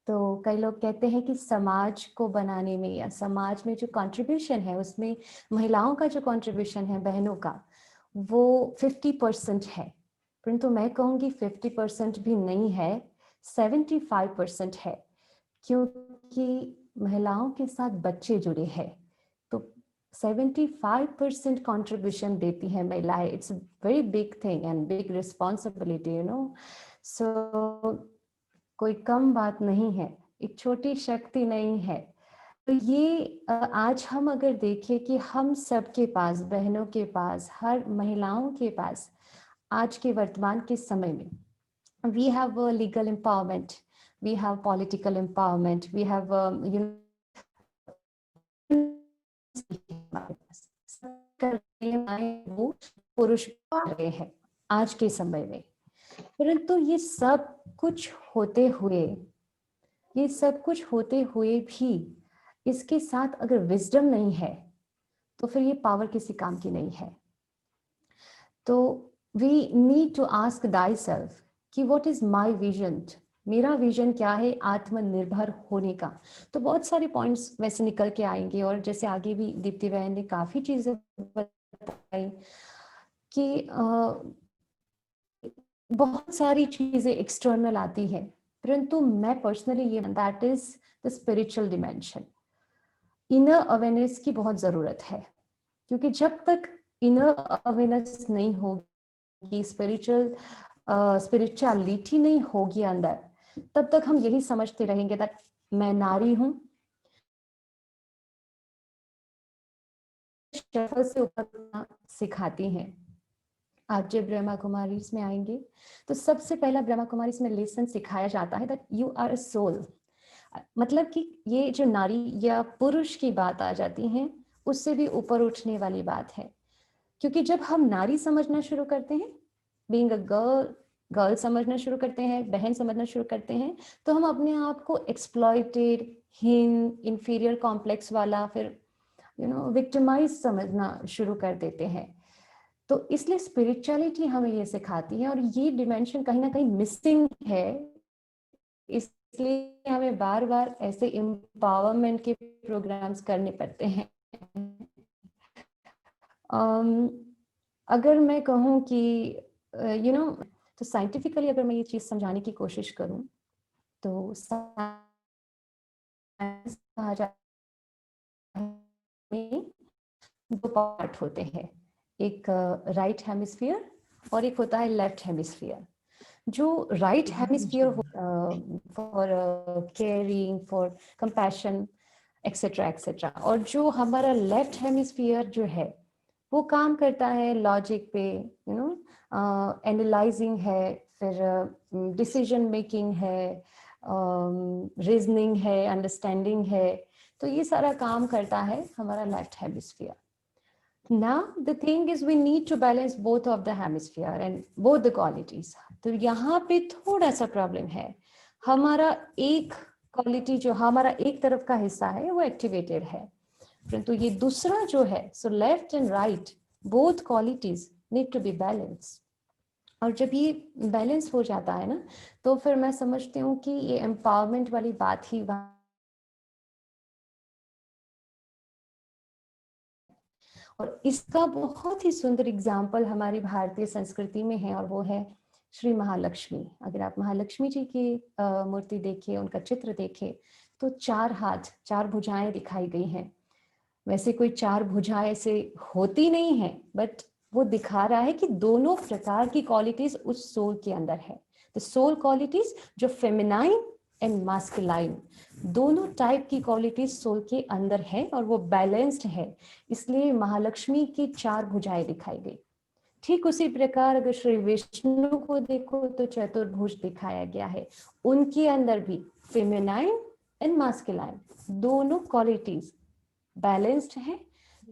तो कई लोग कहते हैं कि समाज को बनाने में या समाज में जो कंट्रीब्यूशन है उसमें महिलाओं का जो कंट्रीब्यूशन है, बहनों का, वो 50% है। परंतु मैं कहूँगी 50% भी नहीं है, 75% है। क्योंकि महिलाओं के साथ बच्चे जुड़े हैं, तो 75% कंट्रीब्यूशन देती है महिलाएं। It's a very big thing and big responsibility, you know. So कोई कम बात नहीं है, एक छोटी शक्ति नहीं है। तो ये आज हम अगर देखें कि हम सबके पास, बहनों के पास, हर महिलाओं के पास आज के वर्तमान के समय में we have a legal empowerment, we have political empowerment, we have वो पुरुष कर रहे हैं आज के समय में। परंतु ये सब कुछ होते हुए भी इसके साथ अगर विजडम नहीं है तो फिर ये पावर किसी काम की नहीं है। तो we need to ask thy self कि व्हाट इज माय विजन, मेरा विजन क्या है आत्मनिर्भर होने का। तो बहुत सारे पॉइंट्स वैसे निकल के आएंगे और जैसे आगे भी दीप्ति बहन ने काफी चीजें बताई कि बहुत सारी चीजें एक्सटर्नल आती हैं, परंतु मैं पर्सनली ये, that is the spiritual dimension. Inner awareness की बहुत जरूरत है, क्योंकि जब तक इनर अवेयरनेस नहीं होगी, स्पिरिचुअलिटी नहीं होगी अंदर, तब तक हम यही समझते रहेंगे दैट मैं नारी हूं, शक्ल से ऊपर सिखाती हैं। आप जब ब्रह्मा कुमारी में आएंगे तो सबसे पहला ब्रह्मा कुमारी में लेसन सिखाया जाता है that you are a soul. मतलब कि ये जो नारी या पुरुष की बात आ जाती है उससे भी ऊपर उठने वाली बात है, क्योंकि जब हम नारी समझना शुरू करते हैं, बीइंग अ गर्ल समझना शुरू करते हैं, बहन समझना शुरू करते हैं, तो हम अपने आप को एक्सप्लॉइटेड, हीन, इंफीरियर कॉम्प्लेक्स वाला, फिर विक्टिमाइज समझना शुरू कर देते हैं। तो इसलिए स्पिरिचुअलिटी हमें ये सिखाती है और ये डिमेंशन कहीं ना कहीं मिसिंग है, इसलिए हमें बार बार ऐसे एम्पावरमेंट के प्रोग्राम्स करने पड़ते हैं। अगर मैं कहूँ कि तो साइंटिफिकली अगर मैं ये चीज समझाने की कोशिश करूं तो साइंस कहा जाता है दो पार्ट होते हैं, एक राइट हेमिस्फीयर और एक होता है लेफ्ट हेमिस्फीयर। जो right hemisphere for caring, for compassion etcetera etcetera, और जो हमारा लेफ्ट हेमिस्फीयर जो है वो काम करता है लॉजिक पे, एनालाइजिंग है, फिर डिसीजन मेकिंग है, रीजनिंग है, अंडरस्टैंडिंग है। तो ये सारा काम करता है हमारा left hemisphere. Now the thing is we need to balance both of the hemisphere and both the qualities. तो यहाँ पे थोड़ा सा प्रॉब्लम है, हमारा एक क्वालिटी जो हमारा एक तरफ का हिस्सा है वो एक्टिवेटेड है, परंतु ये दूसरा जो है, so left and right both qualities need to be balance. और जब ये बैलेंस हो जाता है ना, तो फिर मैं समझती हूँ कि ये एम्पावरमेंट वाली बात ही और इसका बहुत ही सुंदर एग्जाम्पल हमारी भारतीय संस्कृति में है, और वो है श्री महालक्ष्मी। अगर आप महालक्ष्मी जी की मूर्ति देखिए, उनका चित्र देखें, तो 4 हाथ 4 भुजाएं दिखाई गई हैं। वैसे कोई 4 भुजाएं ऐसे होती नहीं है, बट वो दिखा रहा है कि दोनों प्रकार की क्वालिटीज उस सोल के अंदर है। तो सोल क्वालिटीज जो फेमिनाइन एंड मास्कुलाइन, दोनों टाइप की क्वालिटीज सोल के अंदर है और वो बैलेंस्ड है, इसलिए महालक्ष्मी की 4 भुजाएं दिखाई गई। ठीक उसी प्रकार अगर श्री विष्णु को देखो तो चतुर्भुज दिखाया गया है, उनके अंदर भी फेमिनाइन एंड मास्कुलाइन दोनों क्वालिटीज बैलेंस्ड है।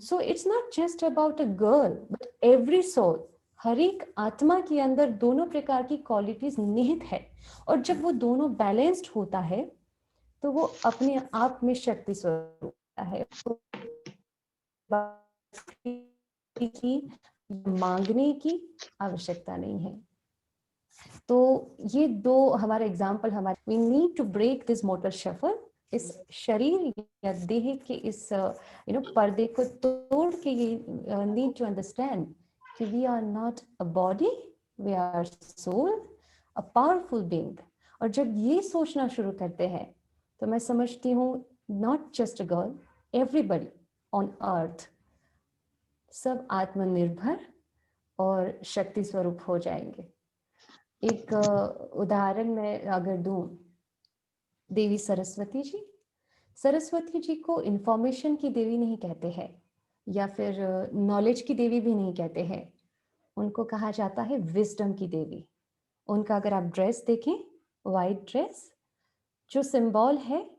So it's not just about a girl but every soul, हर एक आत्मा के अंदर दोनों प्रकार की क्वालिटीज निहित है, और जब वो दोनों बैलेंस्ड होता है तो वो अपने आप में शक्ति स्वरूप होता है। की मांगने की आवश्यकता नहीं है। तो ये दो हमारे एग्जाम्पल, हमारे we need to break this mortal shell, इस शरीर या देह के इस पर्दे को तोड़ के ये नीड टू अंडरस्टैंड कि we are not a body, we are soul, a powerful being. और जब ये सोचना शुरू करते हैं तो मैं समझती हूँ not just a girl, everybody on earth सब आत्मनिर्भर और शक्ति स्वरूप हो जाएंगे। एक उदाहरण मैं अगर दूं, देवी सरस्वती जी, सरस्वती जी को इंफॉर्मेशन की देवी नहीं कहते हैं या फिर नॉलेज की देवी भी नहीं कहते हैं, उनको कहा जाता है विजडम की देवी। उनका अगर आप ड्रेस देखें, वाइट ड्रेस, जो सिंबल है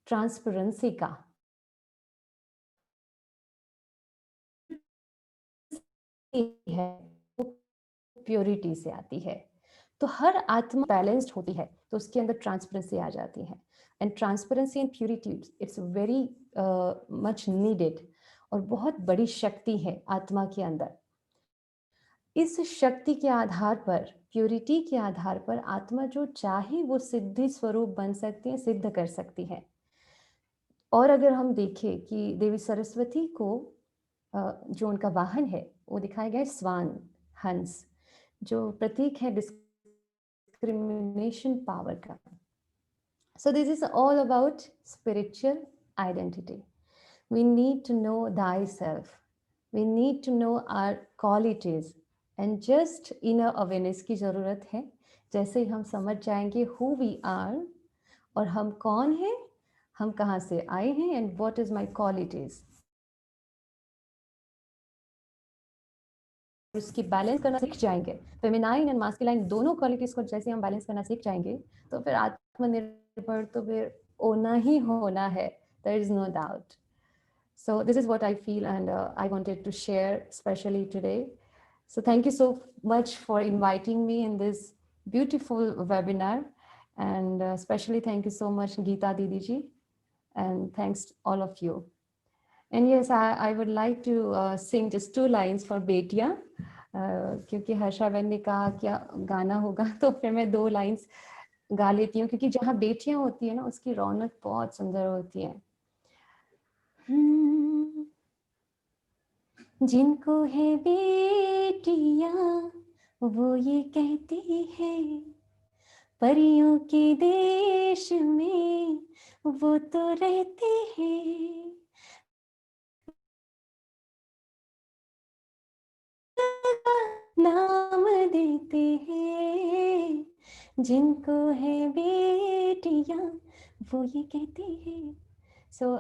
ट्रांसपेरेंसी का, है वो प्योरिटी से आती है। तो हर आत्मा बैलेंस्ड होती है तो उसके अंदर ट्रांसपेरेंसी आ जाती है, and transparency and purity it's very much needed, और बहुत बड़ी शक्ति है आत्मा के अंदर। इस शक्ति के आधार पर, प्योरिटी के आधार पर आत्मा जो चाहे वो सिद्धि स्वरूप बन सकती है, सिद्ध कर सकती है। और अगर हम देखें कि देवी सरस्वती को जो उनका वाहन है वो दिखाया गया है स्वान, हंस, जो प्रतीक है डिस्क्रिमिनेशन पावर का। So this is all about spiritual identity. We need to know thyself. We need to know our qualities and just inner awareness की जरूरत है। जैसे ही हम समझ जाएंगे who we are और हम कौन हैं, हम कहाँ से आए हैं, and what is my qualities, उसकी बैलेंस करना सीख जाएंगे, फेमिनाइन एंड मास्कुलाइन दोनों क्वालिटीज को जैसे हम बैलेंस करना सीख जाएंगे, तो फिर आत्मनिर्भर तो फिर होना ही होना है. There is no doubt. So this is what I feel, and I wanted to share especially today. So thank you so much for inviting me in this beautiful webinar, and especially thank you so much Geeta Didi ji, and thanks to all of you. And yes, I would like to sing just 2 lines for बेटियां, क्योंकि हर्षा बहन ने कहा क्या गाना होगा, तो फिर मैं 2 लाइंस गा लेती हूँ, क्योंकि जहाँ बेटियां होती है ना उसकी रौनक बहुत सुंदर होती है. जिनको है बेटियां वो ये कहती है परियों के देश में वो तो रहते हैं, नाम देते हैं. जिनको है बेटियां वो ये कहते हैं. So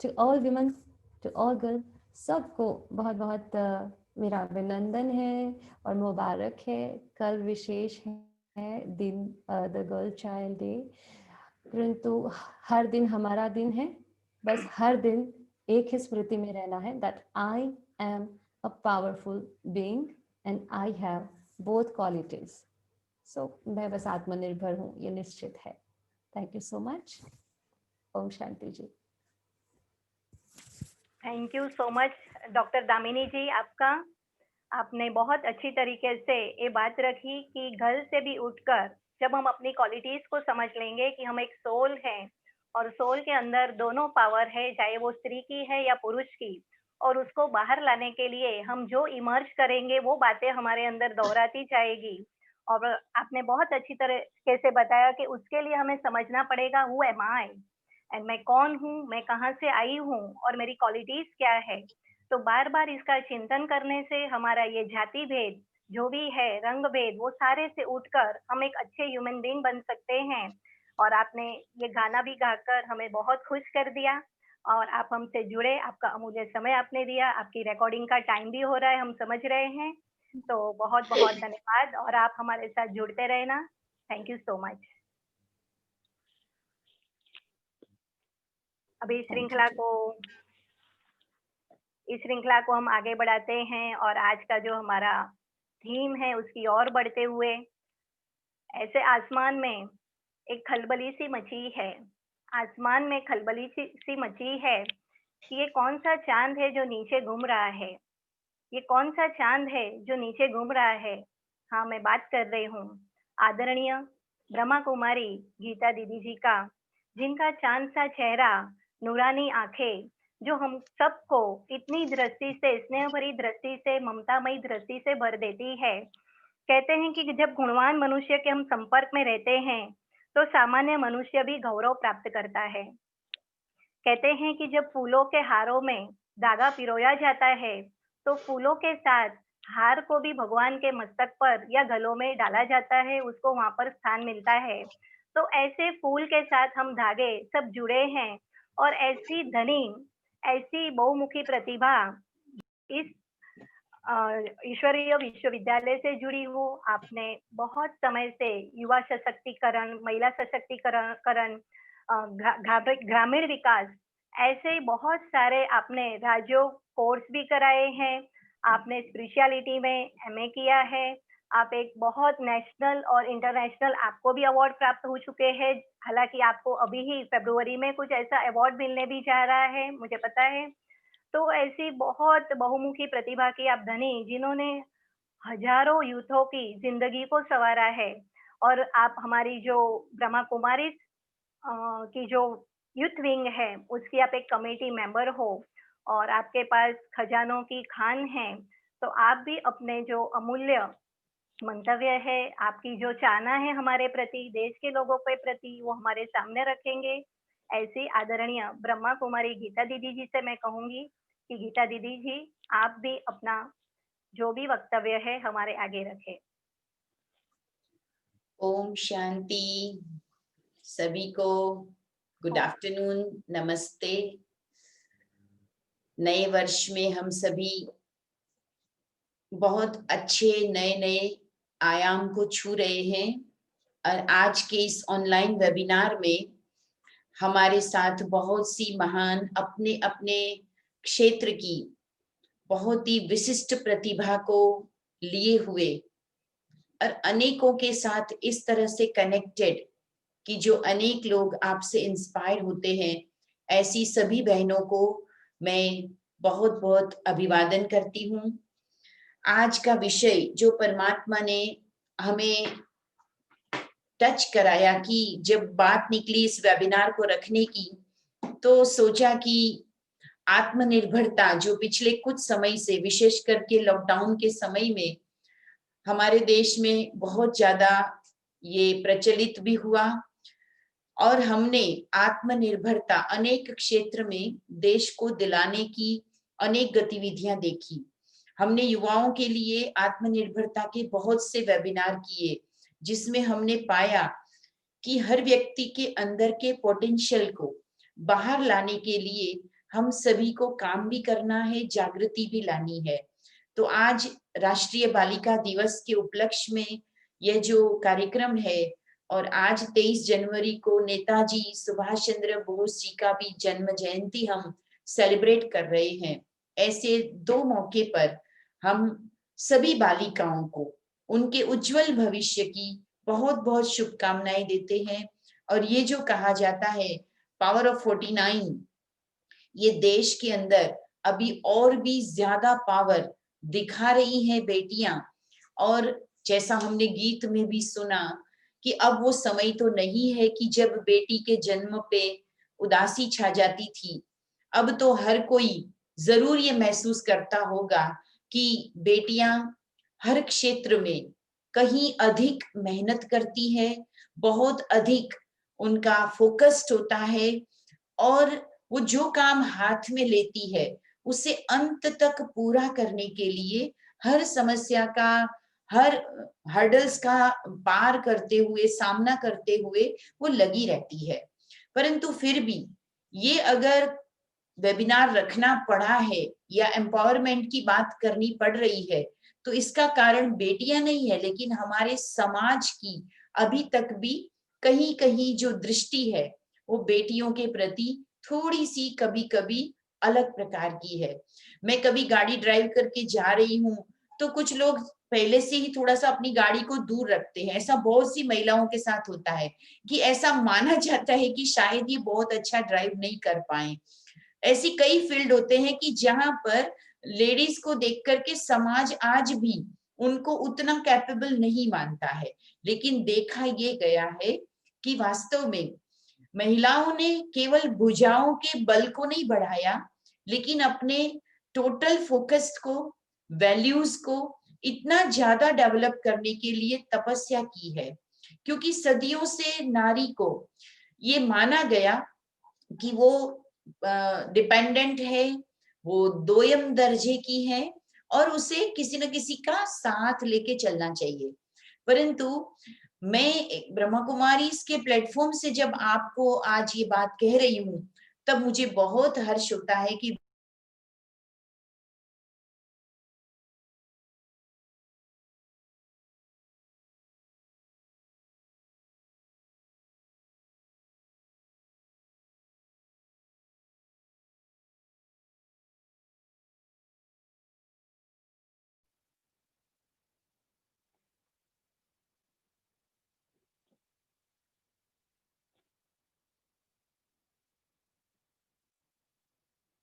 to all women, to all girls, सबको बहुत बहुत मेरा अभिनंदन है और मुबारक है. कल विशेष है दिन द गर्ल चाइल्ड डे, परंतु हर दिन हमारा दिन है. बस हर दिन एक ही स्मृति में रहना है that I am a powerful being and I have both qualities. So मैं बस आत्मनिर्भर हूँ, ये निश्चित है. Thank you so much. ओम शांति जी. Thank you so much doctor Damini ji. आपने बहुत अच्छी तरीके से ये बात रखी कि घर से भी उठकर जब हम अपनी क्वालिटीज को समझ लेंगे कि हम एक सोल हैं और सोल के अंदर दोनों पावर है, चाहे वो स्त्री की है या पुरुष की, और उसको बाहर लाने के लिए हम जो इमर्ज करेंगे वो बातें हमारे अंदर दोहराती जाएगी. और आपने बहुत अच्छी तरीके से बताया कि उसके लिए हमें समझना पड़ेगा हु एम आई, एंड मैं कौन हूँ, मैं कहाँ से आई हूँ और मेरी क्वालिटीज क्या है. तो बार बार इसका चिंतन करने से हमारा ये जाति भेद जो भी है, रंग भेद, वो सारे से उठकर हम एक अच्छे ह्यूमन बीइंग बन सकते हैं. और आपने ये गाना भी गाकर हमें बहुत खुश कर दिया और आप हमसे जुड़े, आपका अमूल्य समय आपने दिया. आपकी रिकॉर्डिंग का टाइम भी हो रहा है, हम समझ रहे हैं. तो बहुत बहुत धन्यवाद और आप हमारे साथ जुड़ते रहना. Thank you so much. अभी इस श्रृंखला को हम आगे बढ़ाते हैं और आज का जो हमारा थीम है उसकी ओर बढ़ते हुए, ऐसे आसमान में एक खलबली सी मची है. आसमान में खलबली सी मची है कि ये कौन सा चांद है जो नीचे घूम रहा है, ये कौन सा चांद है जो नीचे घूम रहा है. हाँ, मैं बात कर रही हूँ आदरणीय ब्रह्मा कुमारी गीता दीदी जी का, जिनका चांद सा चेहरा, नूरानी आंखें, जो हम सबको इतनी दृष्टि से, स्नेह भरी दृष्टि से, ममतामयी दृष्टि से भर देती है. कहते हैं कि जब गुणवान मनुष्य के हम संपर्क में रहते हैं तो सामान्य मनुष्य भी गौरव प्राप्त करता है. कहते हैं कि जब फूलों के हारों में धागा पिरोया जाता है तो फूलों के साथ हार को भी भगवान के मस्तक पर या गलों में डाला जाता है, उसको वहां पर स्थान मिलता है. तो ऐसे फूल के साथ हम धागे सब जुड़े हैं और ऐसी धनी, ऐसी बहुमुखी प्रतिभा इस ईश्वरीय विश्वविद्यालय से जुड़ी हूँ. आपने बहुत समय से युवा सशक्तिकरण, महिला सशक्तिकरण, ग्रामीण विकास, ऐसे बहुत सारे आपने राज्यों कोर्स भी कराए हैं. आपने स्पिरिचुअलिटी में एमए किया है. आप एक बहुत नेशनल और इंटरनेशनल, आपको भी अवार्ड प्राप्त हो चुके हैं. हालांकि आपको अभी ही फरवरी में कुछ ऐसा अवार्ड मिलने भी जा रहा है, मुझे पता है. तो ऐसी बहुत बहुमुखी प्रतिभा की आप धनी, जिन्होंने हजारों यूथों की जिंदगी को संवारा है. और आप हमारी जो ब्रह्मा कुमारी की जो यूथ विंग है उसकी आप एक कमेटी मेंबर हो और आपके पास खजानों की खान है. तो आप भी अपने जो अमूल्य मंतव्य है, आपकी जो चाहना है हमारे प्रति, देश के लोगों के प्रति, वो हमारे सामने रखेंगे. ऐसी आदरणीय ब्रह्मा कुमारी गीता दीदी जी से मैं कहूंगी कि गीता दीदी जी, आप भी अपना जो भी वक्तव्य है हमारे आगे रखें. ओम शांति. सभी को गुड आफ्टरनून, नमस्ते. नए वर्ष में हम सभी बहुत अच्छे नए नए आयाम को छू रहे हैं और आज के इस ऑनलाइन वेबिनार में हमारे साथ बहुत सी महान अपने अपने क्षेत्र की बहुत ही विशिष्ट प्रतिभा को लिए हुए और अनेकों के साथ इस तरह से कनेक्टेड कि जो अनेक लोग आपसे इंस्पायर होते हैं, ऐसी सभी बहनों को मैं बहुत बहुत अभिवादन करती हूँ। आज का विषय जो परमात्मा ने हमें टच कराया कि जब बात निकली इस वेबिनार को रखने की, तो सोचा कि आत्मनिर्भरता जो पिछले कुछ समय से विशेष करके लॉकडाउन के समय में हमारे देश में बहुत ज्यादा ये प्रचलित भी हुआ और हमने आत्मनिर्भरता अनेक क्षेत्र में देश को दिलाने की अनेक गतिविधियां देखी। हमने युवाओं के लिए आत्मनिर्भरता के बहुत से वेबिनार किए, जिसमें हमने पाया कि हर व्यक्ति के अंदर के पोटेंशियल को बाहर लाने के लिए हम सभी को काम भी करना है, जागृति भी लानी है। तो आज राष्ट्रीय बालिका दिवस के उपलक्ष्य में यह जो कार्यक्रम है और आज 23 जनवरी को नेताजी सुभाष चंद्र बोस जी का भी जन्म जयंती हम सेलिब्रेट कर रहे हैं। ऐसे दो मौके पर हम सभी बालिकाओं को उनके उज्जवल भविष्य की बहुत बहुत शुभकामनाएं देते हैं। और ये जो कहा जाता है पावर ऑफ 49, ये देश के अंदर अभी और भी ज्यादा पावर दिखा रही हैं बेटियां। और जैसा हमने गीत में भी सुना कि अब वो समय तो नहीं है कि जब बेटी के जन्म पे उदासी छा जाती थी। अब तो हर कोई जरूर ये महसूस करता होगा कि बेटियां हर क्षेत्र में कहीं अधिक मेहनत करती है, बहुत अधिक उनका फोकस्ड होता है और वो जो काम हाथ में लेती है उसे अंत तक पूरा करने के लिए हर समस्या का, हर हर्डल्स का पार करते हुए, सामना करते हुए वो लगी रहती है। परंतु फिर भी ये अगर वेबिनार रखना पड़ा है या एम्पावरमेंट की बात करनी पड़ रही है, तो इसका कारण बेटियां नहीं है, लेकिन हमारे समाज की अभी तक भी कहीं कहीं जो दृष्टि है वो बेटियों के प्रति थोड़ी सी कभी कभी अलग प्रकार की है। मैं कभी गाड़ी ड्राइव करके जा रही हूँ तो कुछ लोग पहले से ही थोड़ा सा अपनी गाड़ी को दूर रखते हैं। ऐसा बहुत सी महिलाओं के साथ होता है कि ऐसा माना जाता है कि शायद ये बहुत अच्छा ड्राइव नहीं कर पाए। ऐसी कई फील्ड होते हैं कि जहां पर लेडीज को देख करके समाज आज भी उनको उतना कैपेबल नहीं मानता है। लेकिन देखा ये गया है कि वास्तव में महिलाओं ने केवल भुजाओं के बल को नहीं बढ़ाया, लेकिन अपने टोटल फोकस को, वैल्यूज को इतना ज्यादा डेवलप करने के लिए तपस्या की है। क्योंकि सदियों से नारी को ये माना गया कि वो डिपेंडेंट है, वो दोयम दर्जे की है और उसे किसी न किसी का साथ लेके चलना चाहिए। परंतु मैं ब्रह्मा कुमारी के प्लेटफॉर्म से जब आपको आज ये बात कह रही हूँ, तब मुझे बहुत हर्ष होता है कि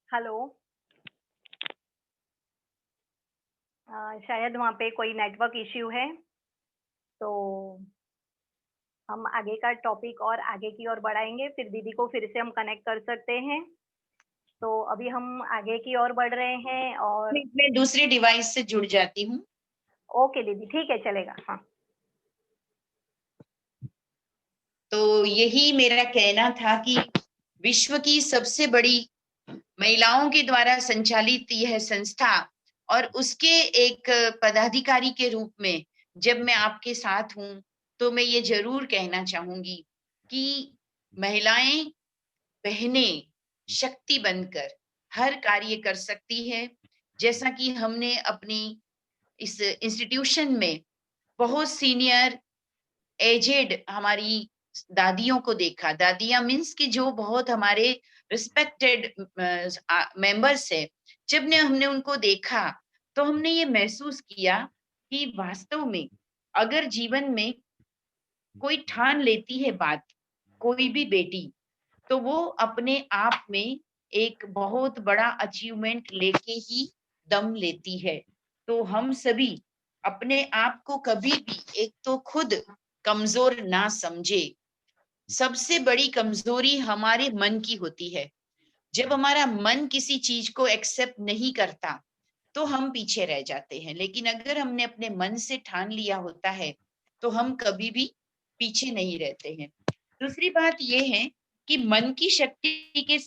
हेलो, शायद वहाँ पे कोई नेटवर्क इश्यू है, तो हम आगे का टॉपिक और आगे की ओर बढ़ाएंगे, फिर दीदी को फिर से हम कनेक्ट कर सकते हैं। तो अभी हम आगे की ओर बढ़ रहे हैं और मैं दूसरे डिवाइस से जुड़ जाती हूँ। ओके दीदी, ठीक है, चलेगा। हाँ, तो यही मेरा कहना था कि विश्व की सबसे बड़ी महिलाओं के द्वारा संचालित यह संस्था और उसके एक पदाधिकारी के रूप में जब मैं आपके साथ हूं, तो मैं ये जरूर कहना चाहूंगी कि महिलाएं, बहनें शक्ति बनकर हर कार्य कर सकती है। जैसा कि हमने अपनी इस इंस्टीट्यूशन में बहुत सीनियर एजेड हमारी दादियों को देखा। दादियां मीन्स कि जो बहुत हमारे रिस्पेक्टेड मेंबर्स है। जब ने हमने उनको देखा तो हमने ये महसूस किया कि वास्तव में अगर जीवन में कोई ठान लेती है बात, कोई भी बेटी, तो वो अपने आप में एक बहुत बड़ा अचीवमेंट लेके ही दम लेती है। तो हम सभी अपने आप को कभी भी एक तो खुद कमजोर ना समझे। सबसे बड़ी कमजोरी हमारे मन की होती है। जब हमारा मन किसी चीज को एक्सेप्ट नहीं करता तो हम पीछे रह जाते हैं, लेकिन अगर हमने अपने मन से ठान लिया होता है तो हम कभी भी पीछे नहीं रहते हैं। दूसरी बात यह है कि मन की शक्ति के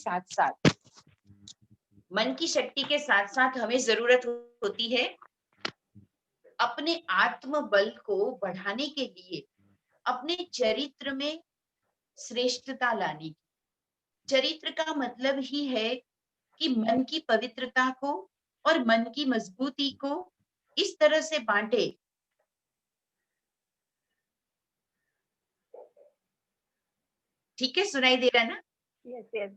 साथ साथ हमें जरूरत होती है अपने आत्मबल को बढ़ाने के लिए अपने चरित्र में श्रेष्ठता लाने की। चरित्र का मतलब ही है कि मन की पवित्रता को और मन की मजबूती को इस तरह से बांटे। ठीक है, सुनाई दे रहा है ना? Yes yes.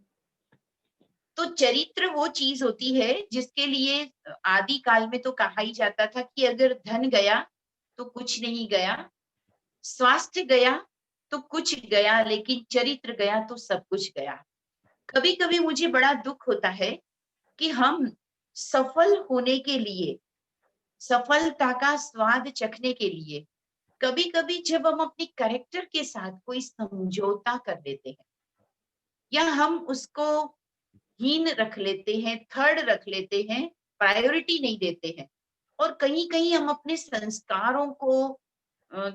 तो चरित्र वो चीज होती है जिसके लिए आदि काल में तो कहा ही जाता था कि अगर धन गया तो कुछ नहीं गया, स्वास्थ्य गया तो कुछ गया, लेकिन चरित्र गया तो सब कुछ गया। कभी कभी मुझे बड़ा दुख होता है कि हम सफल होने के लिए, सफलता का स्वाद चखने के लिए कभी कभी जब हम अपने कैरेक्टर के साथ कोई समझौता कर लेते हैं या हम उसको हीन रख लेते हैं, थर्ड रख लेते हैं, प्रायोरिटी नहीं देते हैं, और कहीं कहीं हम अपने संस्कारों को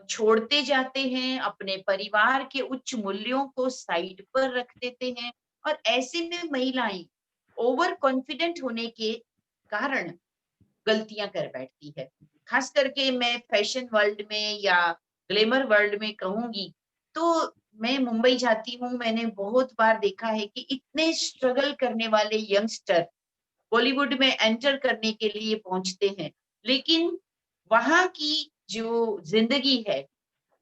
छोड़ते जाते हैं, अपने परिवार के उच्च मूल्यों को साइड पर रख देते हैं, और ऐसे में महिलाएं ओवर कॉन्फिडेंट होने के कारण गलतियां कर बैठती है। खास करके मैं फैशन वर्ल्ड में या ग्लैमर वर्ल्ड में कहूंगी तो मैं मुंबई जाती हूँ, मैंने बहुत बार देखा है कि इतने स्ट्रगल करने वाले यंगस्टर बॉलीवुड में एंटर करने के लिए पहुंचते हैं, लेकिन वहां की जो जिंदगी है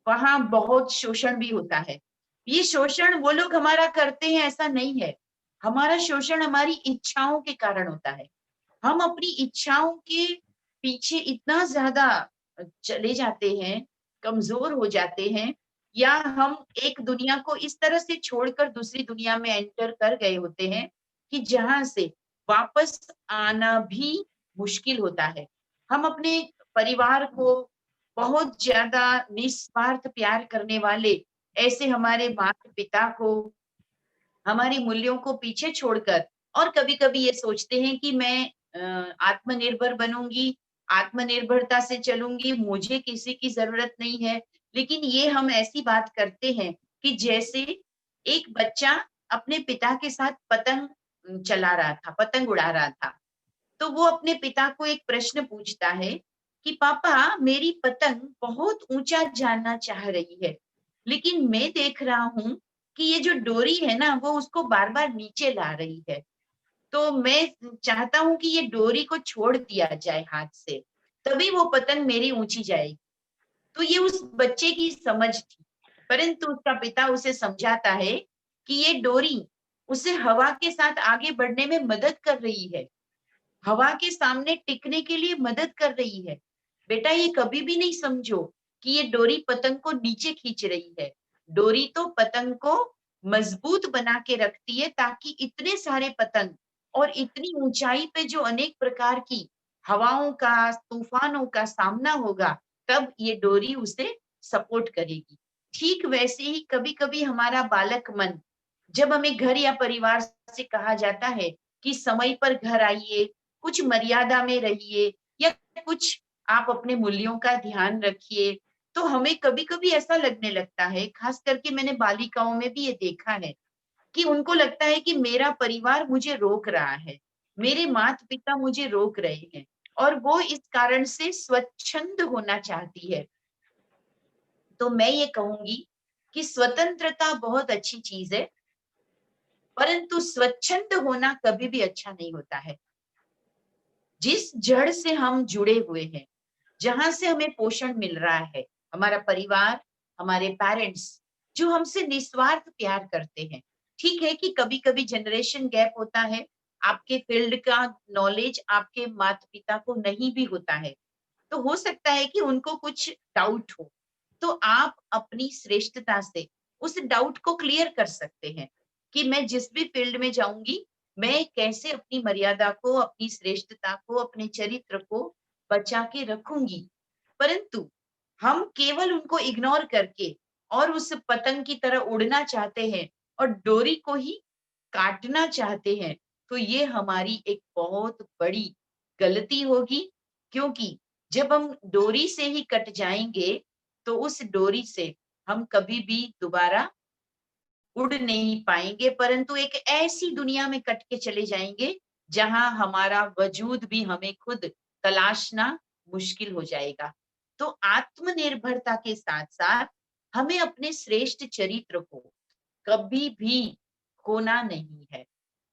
वहां बहुत शोषण भी होता है। ये शोषण वो लोग हमारा करते हैं ऐसा नहीं है, हमारा शोषण हमारी इच्छाओं के कारण होता है। हम अपनी इच्छाओं के पीछे इतना ज्यादा चले जाते हैं, कमजोर हो जाते हैं, या हम एक दुनिया को इस तरह से छोड़कर दूसरी दुनिया में एंटर कर गए होते हैं कि जहां से वापस आना भी मुश्किल होता है। हम अपने परिवार को बहुत ज्यादा निस्वार्थ प्यार करने वाले ऐसे हमारे माता पिता को, हमारे मूल्यों को पीछे छोड़कर, और कभी कभी ये सोचते हैं कि मैं आत्मनिर्भर बनूंगी, आत्मनिर्भरता से चलूंगी, मुझे किसी की जरूरत नहीं है। लेकिन ये हम ऐसी बात करते हैं कि जैसे एक बच्चा अपने पिता के साथ पतंग चला रहा था, पतंग उड़ा रहा था, तो वो अपने पिता को एक प्रश्न पूछता है कि पापा मेरी पतंग बहुत ऊंचा जाना चाह रही है, लेकिन मैं देख रहा हूं कि ये जो डोरी है ना वो उसको बार बार नीचे ला रही है, तो मैं चाहता हूं कि ये डोरी को छोड़ दिया जाए हाथ से, तभी वो पतंग मेरी ऊंची जाएगी। तो ये उस बच्चे की समझ थी, परंतु उसका पिता उसे समझाता है कि ये डोरी उसे हवा के साथ आगे बढ़ने में मदद कर रही है, हवा के सामने टिकने के लिए मदद कर रही है। बेटा ये कभी भी नहीं समझो कि ये डोरी पतंग को नीचे खींच रही है, डोरी तो पतंग को मजबूत बना के रखती है ताकि इतने सारे पतंग और इतनी ऊंचाई पे जो अनेक प्रकार की हवाओं का, तूफानों का सामना होगा, तब ये डोरी उसे सपोर्ट करेगी। ठीक वैसे ही कभी कभी हमारा बालक मन, जब हमें घर या परिवार से कहा जाता है कि समय पर घर आइए, कुछ मर्यादा में रहिए, या कुछ आप अपने मूल्यों का ध्यान रखिए, तो हमें कभी कभी ऐसा लगने लगता है, खास करके मैंने बालिकाओं में भी ये देखा है, कि उनको लगता है कि मेरा परिवार मुझे रोक रहा है, मेरे माता पिता मुझे रोक रहे हैं, और वो इस कारण से स्वच्छंद होना चाहती है। तो मैं ये कहूंगी कि स्वतंत्रता बहुत अच्छी चीज है, परंतु स्वच्छंद होना कभी भी अच्छा नहीं होता है। जिस जड़ से हम जुड़े हुए हैं, जहां से हमें पोषण मिल रहा है, हमारा परिवार, हमारे पेरेंट्स जो हमसे निस्वार्थ प्यार करते हैं। ठीक है कि कभी कभी जनरेशन गैप होता है, आपके फील्ड का नॉलेज आपके माता पिता को नहीं भी होता है, तो हो सकता है कि उनको कुछ डाउट हो, तो आप अपनी श्रेष्ठता से उस डाउट को क्लियर कर सकते हैं कि मैं जिस भी फील्ड में जाऊंगी, मैं कैसे अपनी मर्यादा को, अपनी श्रेष्ठता को, अपने चरित्र को बचा के रखूंगी। परंतु हम केवल उनको इग्नोर करके और उस पतंग की तरह उड़ना चाहते हैं और डोरी को ही काटना चाहते हैं, तो ये हमारी एक बहुत बड़ी गलती होगी। क्योंकि जब हम डोरी से ही कट जाएंगे, तो उस डोरी से हम कभी भी दोबारा उड़ नहीं पाएंगे, परंतु एक ऐसी दुनिया में कट के चले जाएंगे जहां हमारा वजूद भी हमें खुद तलाशना मुश्किल हो जाएगा। तो आत्मनिर्भरता के साथ साथ हमें अपने श्रेष्ठ चरित्र को कभी भी खोना नहीं है।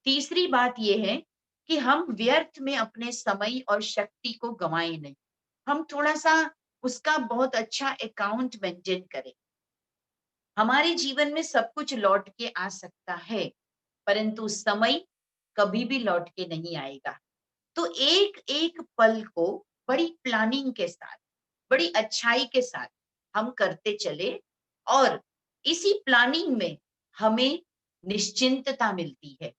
तीसरी बात यह है कि हम व्यर्थ में अपने समय और शक्ति को गंवाएं नहीं। हम थोड़ा सा उसका बहुत अच्छा अकाउंट मेंटेन करें। हमारे जीवन में सब कुछ लौट के आ सकता है, परंतु समय कभी भी लौट के नहीं आएगा। तो एक एक पल को बड़ी प्लानिंग के साथ, बड़ी अच्छाई के साथ हम करते चले, और इसी प्लानिंग में हमें निश्चिंतता मिलती है,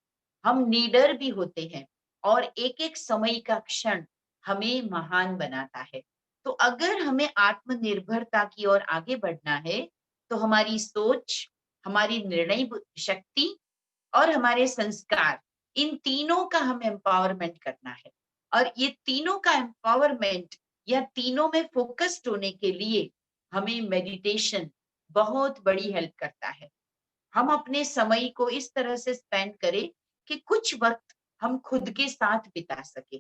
हम नीडर भी होते हैं, और एक एक समय का क्षण हमें महान बनाता है। तो अगर हमें आत्मनिर्भरता की ओर आगे बढ़ना है, तो हमारी सोच, हमारी निर्णय शक्ति और हमारे संस्कार, इन तीनों का हमें एम्पावरमेंट करना है। और ये तीनों का एम्पावरमेंट या तीनों में फोकस्ड होने के लिए हमें मेडिटेशन बहुत बड़ी हेल्प करता है। हम अपने समय को इस तरह से स्पेंड करें कि कुछ वक्त हम खुद के साथ बिता सके,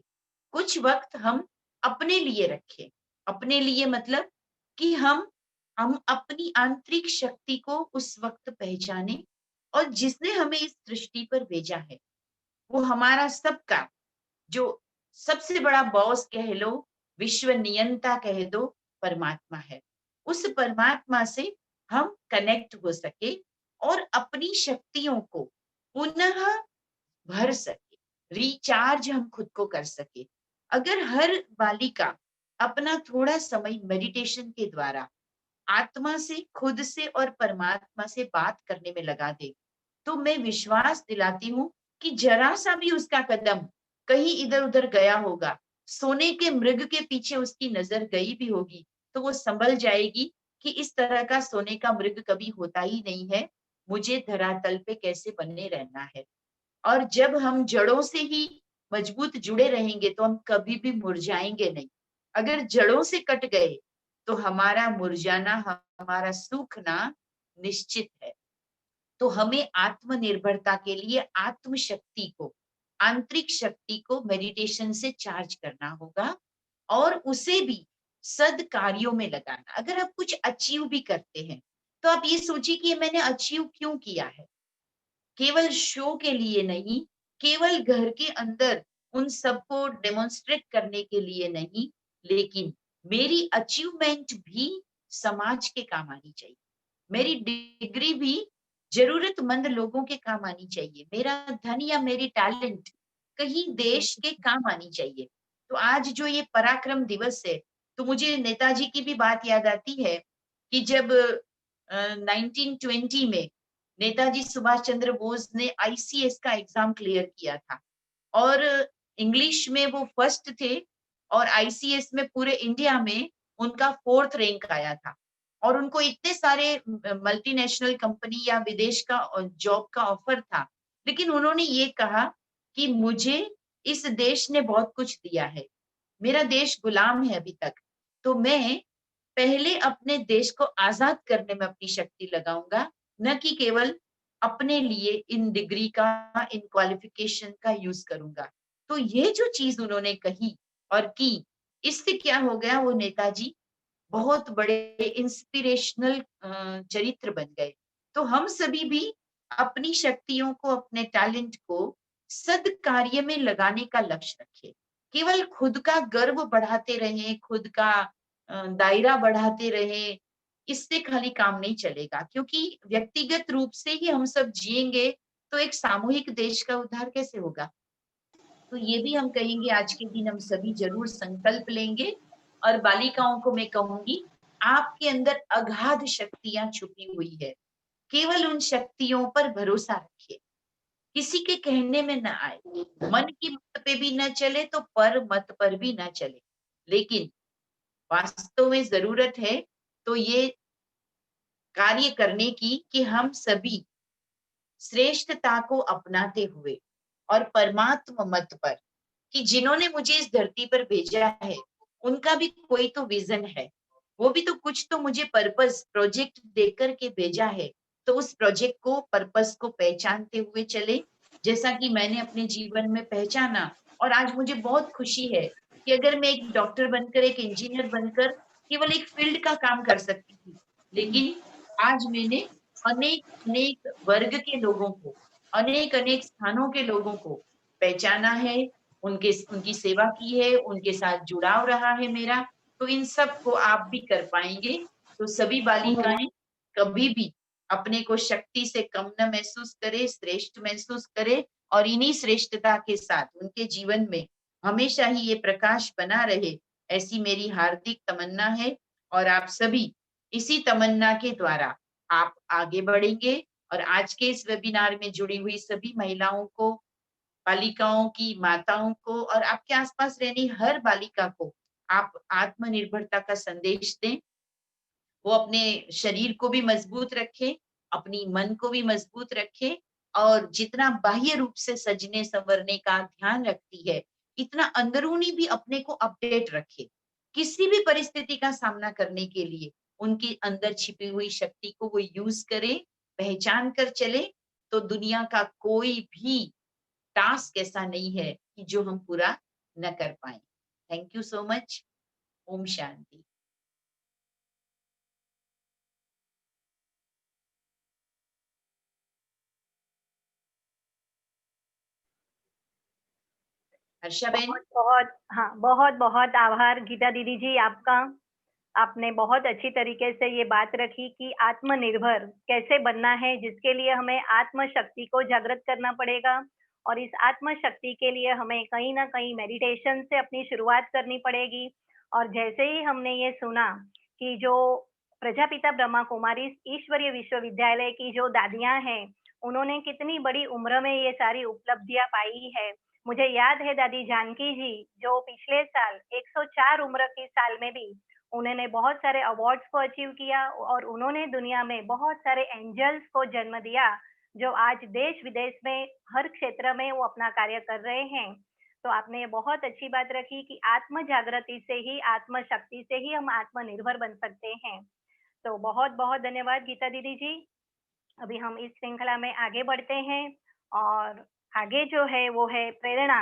कुछ वक्त हम अपने लिए रखें। अपने लिए मतलब कि हम अपनी आंतरिक शक्ति को उस वक्त पहचाने, और जिसने हमें इस सृष्टि पर भेजा है वो हमारा सबका जो सबसे बड़ा बॉस कह लो, विश्व नियंता कह दो, परमात्मा है। उस परमात्मा से हम कनेक्ट हो सके और अपनी शक्तियों को पुनः भर सके, रिचार्ज हम खुद को कर सके। अगर हर बालिका अपना थोड़ा समय मेडिटेशन के द्वारा आत्मा से, खुद से और परमात्मा से बात करने में लगा दे, तो मैं विश्वास दिलाती हूँ कि जरा सा भी उसका कदम कहीं इधर उधर गया होगा, सोने के मृग के पीछे उसकी नजर गई भी होगी, तो वो संभल जाएगी कि इस तरह का सोने का मृग कभी होता ही नहीं है, मुझे धरातल पे कैसे बने रहना है। और जब हम जड़ों से ही मजबूत जुड़े रहेंगे तो हम कभी भी मुरझाएंगे नहीं। अगर जड़ों से कट गए तो हमारा मुरझाना, हमारा सूखना निश्चित है। तो हमें आत्मनिर्भरता के लिए आत्मशक्ति को, आंतरिक शक्ति को मेडिटेशन से चार्ज करना होगा, और उसे भी सद कार्यों में लगाना। अगर आप कुछ अचीव भी करते हैं तो आप ये सोचिए कि मैंने अचीव क्यों किया है, केवल शो के लिए नहीं, केवल घर के अंदर उन सबको डेमोन्स्ट्रेट करने के लिए नहीं, लेकिन मेरी अचीवमेंट भी समाज के काम आनी चाहिए, मेरी डिग्री भी जरूरतमंद लोगों के काम आनी चाहिए, मेरा धन या मेरी टैलेंट कहीं देश के काम आनी चाहिए। तो आज जो ये पराक्रम दिवस है, तो मुझे नेताजी की भी बात याद आती है कि जब 1920 में नेताजी सुभाष चंद्र बोस ने आईसीएस का एग्जाम क्लियर किया था, और इंग्लिश में वो फर्स्ट थे, और आईसीएस में पूरे इंडिया में उनका 4th रैंक आया था, और उनको इतने सारे मल्टीनेशनल कंपनी या विदेश का जॉब का ऑफर था, लेकिन उन्होंने ये कहा कि मुझे इस देश ने बहुत कुछ दिया है, मेरा देश गुलाम है अभी तक, तो मैं पहले अपने देश को आजाद करने में अपनी शक्ति लगाऊंगा, न कि केवल अपने लिए इन डिग्री का, इन क्वालिफिकेशन का यूज करूंगा। तो ये जो चीज उन्होंने कही और की, इससे क्या हो गया, वो नेताजी बहुत बड़े इंस्पिरेशनल चरित्र बन गए। तो हम सभी भी अपनी शक्तियों को, अपने टैलेंट को सद कार्य में लगाने का लक्ष्य रखें। केवल खुद का गर्व बढ़ाते रहें, खुद का दायरा बढ़ाते रहे, इससे खाली काम नहीं चलेगा, क्योंकि व्यक्तिगत रूप से ही हम सब जिएंगे तो एक सामूहिक देश का उद्धार कैसे होगा। तो ये भी हम कहेंगे आज के दिन हम सभी जरूर संकल्प लेंगे। और बालिकाओं को मैं कहूंगी, आपके अंदर अगाध शक्तियां छुपी हुई है, केवल उन शक्तियों पर भरोसा रखिए, किसी के कहने में न आए, मन की मत पे भी न चले तो पर मत पर भी न चले, लेकिन वास्तव में जरूरत है तो ये कार्य करने की कि हम सभी श्रेष्ठता को अपनाते हुए और परमात्म मत पर, कि जिन्होंने मुझे इस धरती पर भेजा है उनका भी कोई तो विजन है, वो भी तो कुछ तो मुझे पर्पस प्रोजेक्ट देकर के भेजा है, तो उस प्रोजेक्ट को पर्पस को पहचानते हुए चले, जैसा कि मैंने अपने जीवन में पहचाना। और आज मुझे बहुत खुशी है कि अगर मैं एक डॉक्टर बनकर, एक इंजीनियर बनकर केवल एक फील्ड का काम कर सकती थी, लेकिन आज मैंने अनेक अनेक वर्ग के लोगों को, अनेक अनेक स्थानों के लोगों को पहचाना है, उनकी सेवा की है, उनके साथ जुड़ाव रहा है मेरा। तो इन सब को आप भी कर पाएंगे। तो सभी बालिकाएं कभी भी अपने को शक्ति से कम न महसूस करे, श्रेष्ठ महसूस करे, और इन्हीं श्रेष्ठता के साथ उनके जीवन में हमेशा ही ये प्रकाश बना रहे, ऐसी मेरी हार्दिक तमन्ना है। और आप सभी इसी तमन्ना के द्वारा आप आगे बढ़ेंगे। और आज के इस वेबिनार में जुड़ी हुई सभी महिलाओं को, बालिकाओं की माताओं को, और आपके आसपास रहने हर बालिका को आप आत्मनिर्भरता का संदेश दें। वो अपने शरीर को भी मजबूत रखें, अपनी मन को भी मजबूत रखें, और जितना बाह्य रूप से सजने संवरने का ध्यान रखती है, इतना अंदरूनी भी अपने को अपडेट रखे। किसी भी परिस्थिति का सामना करने के लिए उनके अंदर छिपी हुई शक्ति को वो यूज करे, पहचान कर चले, तो दुनिया का कोई भी टास्क ऐसा नहीं है कि जो हम पूरा न कर पाए। Thank you so much. Om Shanti. Harsha ben. बहुत बहुत, हाँ, बहुत बहुत आभार गीता दीदी जी आपका। आपने बहुत अच्छी तरीके से ये बात रखी कि आत्मनिर्भर कैसे बनना है, जिसके लिए हमें आत्मशक्ति को जागृत करना पड़ेगा, और इस आत्मशक्ति के लिए हमें कहीं ना कहीं मेडिटेशन से अपनी शुरुआत करनी पड़ेगी। और जैसे ही हमने ये सुना कि जो प्रजापिता ब्रह्मा कुमारी ईश्वरीय विश्वविद्यालय की जो दादियां हैं, उन्होंने कितनी बड़ी उम्र में ये सारी उपलब्धियां पाई है। मुझे याद है दादी जानकी जी, जो पिछले साल 104 उम्र के साल में भी उन्होंने बहुत सारे अवार्ड्स को अचीव किया, और उन्होंने दुनिया में बहुत सारे एंजल्स को जन्म दिया, जो आज देश विदेश में हर क्षेत्र में वो अपना कार्य कर रहे हैं। तो आपने बहुत अच्छी बात रखी कि आत्म जागृति से ही, आत्म शक्ति से ही हम आत्मनिर्भर बन सकते हैं। तो बहुत बहुत धन्यवाद गीता दीदी जी। अभी हम इस श्रृंखला में आगे बढ़ते हैं, और आगे जो है वो है प्रेरणा।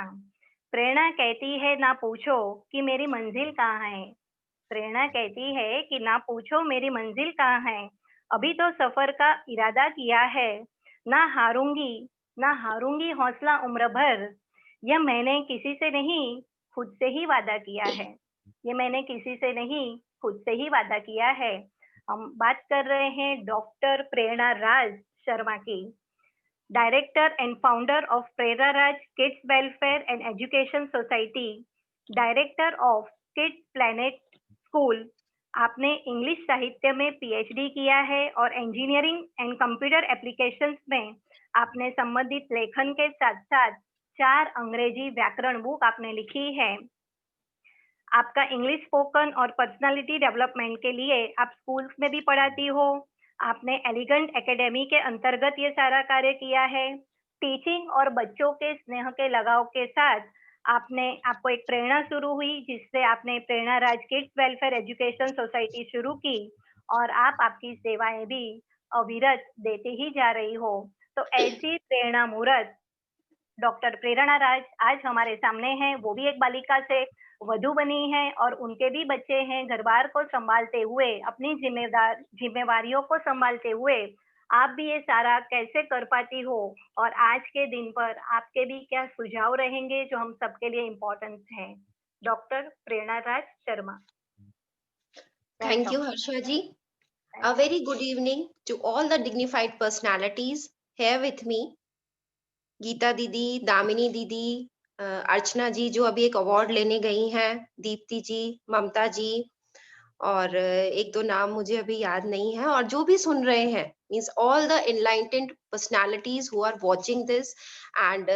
प्रेरणा कहती है, ना पूछो कि मेरी मंजिल कहाँ है। प्रेरणा कहती है कि ना पूछो मेरी मंजिल कहाँ है, अभी तो सफर का इरादा किया है। ना हारूंगी, ना हारूंगी हौसला उम्र भर, यह मैंने किसी से नहीं, खुद से ही वादा किया है। ये मैंने किसी से नहीं, खुद से ही वादा किया है। हम बात कर रहे हैं डॉक्टर प्रेरणा राज शर्मा की, director and founder of Prerna Raj kids welfare and education society, director of kids planet school. आपने इंग्लिश साहित्य में पीएचडी किया है, और इंजीनियरिंग एंड कंप्यूटर एप्लीकेशंस में आपने संबंधित लेखन के साथ साथ 4 अंग्रेजी व्याकरण बुक आपने लिखी है। आपका इंग्लिश स्पोकन और पर्सनालिटी डेवलपमेंट के लिए आप स्कूल्स में भी पढ़ाती हो। आपने एलिगेंट एकेडमी के अंतर्गत ये सारा कार्य किया है। टीचिंग और बच्चों के स्नेह के लगाव के साथ आपको एक प्रेरणा शुरू हुई, जिससे आपने प्रेरणा Raj kids welfare education society शुरू की, और आप आपकी सेवाएं भी अविरत देते ही जा रही हो। तो ऐसी प्रेरणा मूर्त डॉक्टर प्रेरणा राज आज हमारे सामने हैं। वो भी एक बालिका से वधु बनी है, और उनके भी बच्चे हैं। घरबार को संभालते हुए, अपनी जिम्मेवारियों को संभालते हुए आप भी ये सारा कैसे कर पाती हो, और आज के दिन पर आपके भी क्या सुझाव रहेंगे जो हम सबके लिए इम्पोर्टेंट हैं। Doctor Prerna Raj Sharma. Thank you, Welcome. Harsha ji. A very good evening to all the dignified personalities here with me. Geeta didi, Damini दीदी, अर्चना जी जो अभी एक अवार्ड लेने गई हैं, दीप्ति जी, ममता जी, और एक दो नाम मुझे अभी याद नहीं है, और जो भी सुन रहे हैं, means all the enlightened personalities who are watching this and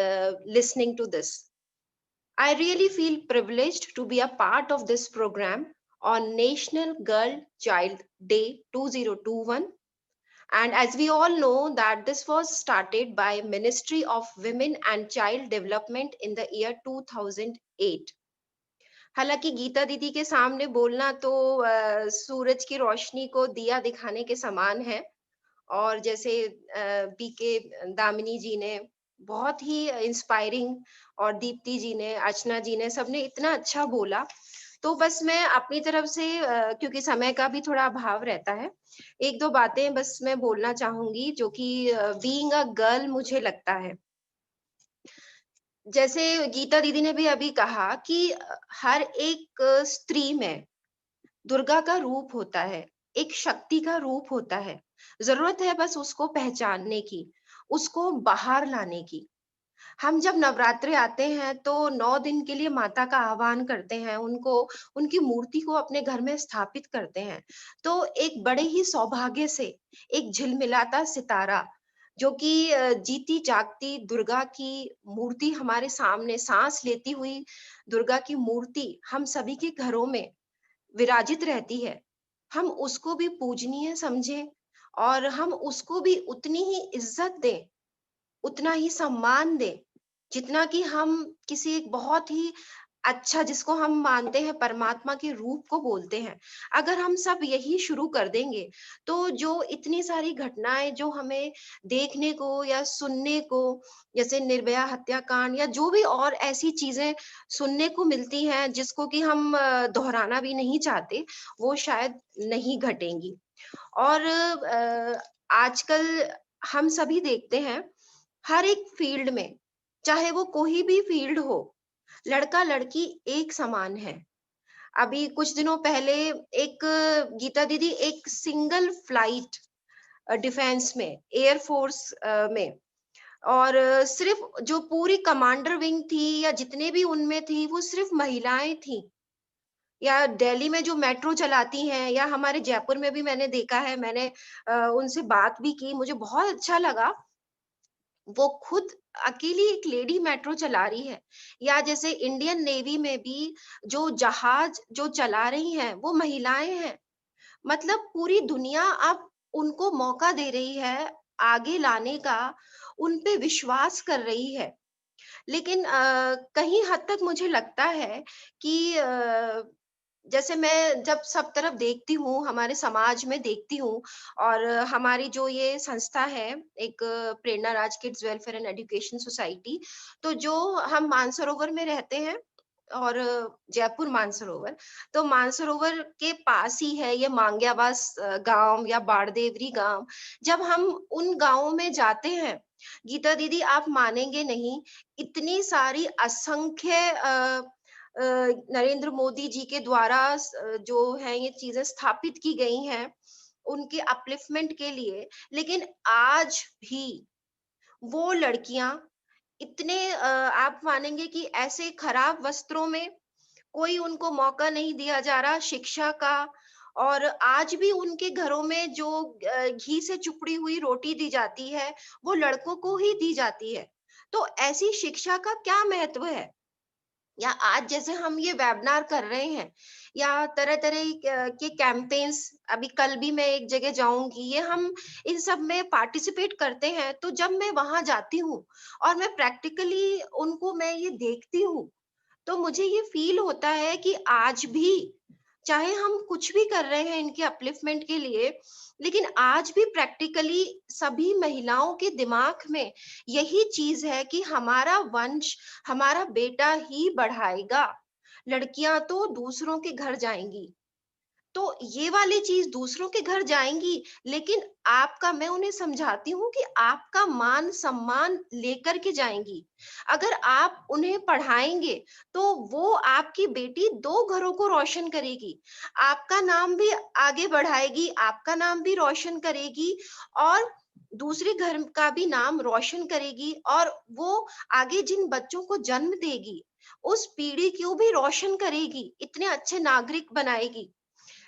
listening to this. I really feel privileged to be a part of this program on National Girl Child Day 2021. And as we all know that this was started by Ministry of Women and Child Development in the year 2008. हालांकि गीता दीदी के सामने बोलना तो सूरज की रोशनी को दिया दिखाने के समान है, और जैसे बीके दामिनी जी ने बहुत ही इंस्पायरिंग, और दीप्ति जी ने, अर्चना जी ने, सबने इतना अच्छा बोला, तो बस मैं अपनी तरफ से क्योंकि समय का भी थोड़ा अभाव रहता है, एक दो बातें बस मैं बोलना चाहूंगी जो कि बीइंग अ गर्ल मुझे लगता है। जैसे गीता दीदी ने भी अभी कहा कि हर एक स्त्री में दुर्गा का रूप होता है, एक शक्ति का रूप होता है, जरूरत है बस उसको पहचानने की, उसको बाहर लाने की। हम जब नवरात्रे आते हैं तो 9 दिन के लिए माता का आह्वान करते हैं, उनको, उनकी मूर्ति को अपने घर में स्थापित करते हैं, तो एक बड़े ही सौभाग्य से एक झिलमिलाता सितारा जो कि जीती जागती दुर्गा की मूर्ति हमारे सामने, सांस लेती हुई दुर्गा की मूर्ति हम सभी के घरों में विराजित रहती है, हम उसको भी पूजनीय समझें, और हम उसको भी उतनी ही इज्जत दें, उतना ही सम्मान दें, जितना कि हम किसी एक बहुत ही अच्छा, जिसको हम मानते हैं परमात्मा के रूप को बोलते हैं। अगर हम सब यही शुरू कर देंगे, तो जो इतनी सारी घटनाएं जो हमें देखने को या सुनने को, जैसे निर्भया हत्याकांड या जो भी और ऐसी चीजें सुनने को मिलती हैं जिसको कि हम दोहराना भी नहीं चाहते, वो शायद नहीं घटेंगी। और आजकल हम सभी देखते हैं, हर एक फील्ड में, चाहे वो कोई भी फील्ड हो, लड़का लड़की एक समान है। अभी कुछ दिनों पहले एक गीता दीदी एक सिंगल फ्लाइट डिफेंस में, एयरफोर्स में, और सिर्फ जो पूरी कमांडर विंग थी या जितने भी उनमें थी, वो सिर्फ महिलाएं थी। या दिल्ली में जो मेट्रो चलाती हैं, या हमारे जयपुर में भी मैंने देखा है, मैंने उनसे बात भी की, मुझे बहुत अच्छा लगा, वो खुद अकेली एक लेडी मेट्रो चला रही है। या जैसे इंडियन नेवी में भी जो जहाज जो चला रही हैं, वो महिलाएं हैं। मतलब पूरी दुनिया अब उनको मौका दे रही है आगे लाने का, उन पे विश्वास कर रही है। लेकिन कहीं हद तक मुझे लगता है कि जैसे मैं जब सब तरफ देखती हूँ, हमारे समाज में देखती हूँ, और हमारी जो ये संस्था है, एक Prerna Raj kids welfare and education society, तो जो हम मानसरोवर में रहते हैं, और जयपुर मानसरोवर, तो मानसरोवर के पास ही है ये मांग्यावास गांव या बाड़देवरी गांव। जब हम उन गांवों में जाते हैं, गीता दीदी आप मानेंगे नहीं, इतनी सारी असंख्य नरेंद्र मोदी जी के द्वारा जो है ये चीजें स्थापित की गई हैं उनके अपलिफ्टमेंट के लिए, लेकिन आज भी वो लड़कियां इतने आप मानेंगे कि ऐसे खराब वस्त्रों में, कोई उनको मौका नहीं दिया जा रहा शिक्षा का, और आज भी उनके घरों में जो घी से चुपड़ी हुई रोटी दी जाती है, वो लड़कों को ही दी जाती है। तो ऐसी शिक्षा का क्या महत्व है? या आज जैसे हम ये वेबिनार कर रहे हैं, या तरह तरह के कैंपेन्स, अभी कल भी मैं एक जगह जाऊंगी, ये हम इन सब में पार्टिसिपेट करते हैं, तो जब मैं वहां जाती हूँ और मैं प्रैक्टिकली उनको मैं ये देखती हूँ, तो मुझे ये फील होता है कि आज भी, चाहे हम कुछ भी कर रहे हैं इनके अपलिफ्टमेंट के लिए, लेकिन आज भी प्रैक्टिकली सभी महिलाओं के दिमाग में यही चीज है कि हमारा वंश, हमारा बेटा ही बढ़ाएगा, लड़कियां तो दूसरों के घर जाएंगी। तो ये वाली चीज दूसरों के घर जाएंगी, लेकिन आपका, मैं उन्हें समझाती हूँ कि आपका मान सम्मान लेकर के जाएंगी। अगर आप उन्हें पढ़ाएंगे तो वो आपकी बेटी 2 घरों को रोशन करेगी, आपका नाम भी आगे बढ़ाएगी, आपका नाम भी रोशन करेगी और दूसरे घर का भी नाम रोशन करेगी, और वो आगे जिन बच्चों को जन्म देगी उस पीढ़ी को भी रोशन करेगी, इतने अच्छे नागरिक बनाएगी।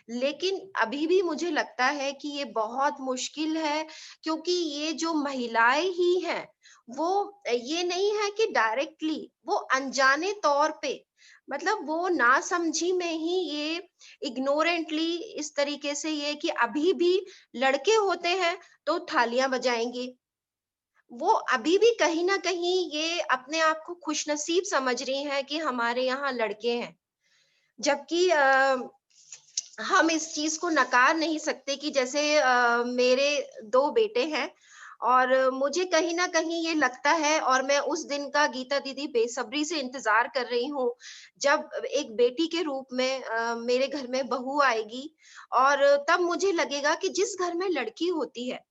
लेकिन अभी भी मुझे लगता है कि ये बहुत मुश्किल है, क्योंकि ये जो महिलाएं ही हैं, वो ये नहीं है कि डायरेक्टली, वो अनजाने तौर पे, मतलब वो ना समझी में ही ये इग्नोरेंटली इस तरीके से, ये कि अभी भी लड़के होते हैं तो थालियां बजाएंगे, वो अभी भी कहीं ना कहीं ये अपने आप को खुशनसीब समझ रही हैं कि हमारे यहाँ लड़के हैं। जबकि हम इस चीज को नकार नहीं सकते कि जैसे मेरे 2 बेटे हैं, और मुझे कहीं ना कहीं ये लगता है, और मैं उस दिन का गीता दीदी बेसब्री से इंतजार कर रही हूँ जब एक बेटी के रूप में मेरे घर में बहू आएगी, और तब मुझे लगेगा कि जिस घर में लड़की होती है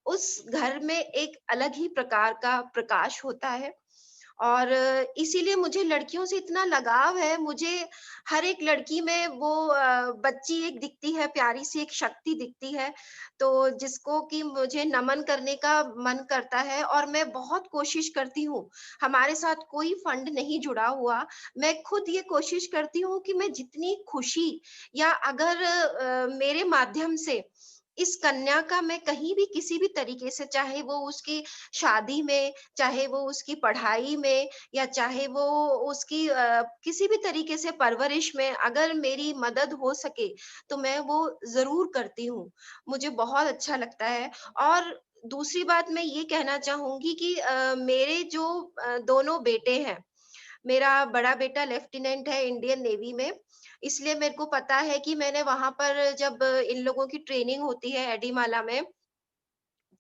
उस घर में एक अलग ही प्रकार का प्रकाश होता है। और इसीलिए मुझे लड़कियों से इतना लगाव है। मुझे हर एक लड़की में वो बच्ची एक दिखती है, प्यारी सी एक शक्ति दिखती है, तो जिसको कि मुझे नमन करने का मन करता है, और मैं बहुत कोशिश करती हूँ। हमारे साथ कोई फंड नहीं जुड़ा हुआ, मैं खुद ये कोशिश करती हूँ कि मैं जितनी खुशी, या अगर मेरे माध्यम से इस कन्या का मैं कहीं भी किसी भी तरीके से, चाहे वो उसकी शादी में, चाहे वो उसकी पढ़ाई में, या चाहे वो उसकी किसी भी तरीके से परवरिश में, अगर मेरी मदद हो सके तो मैं वो जरूर करती हूँ। मुझे बहुत अच्छा लगता है। और दूसरी बात मैं ये कहना चाहूंगी कि मेरे जो दोनों बेटे हैं, मेरा बड़ा बेटा लेफ्टिनेंट है इंडियन नेवी में, इसलिए मेरे को पता है कि मैंने वहां पर जब इन लोगों की ट्रेनिंग होती है एडीमाला में,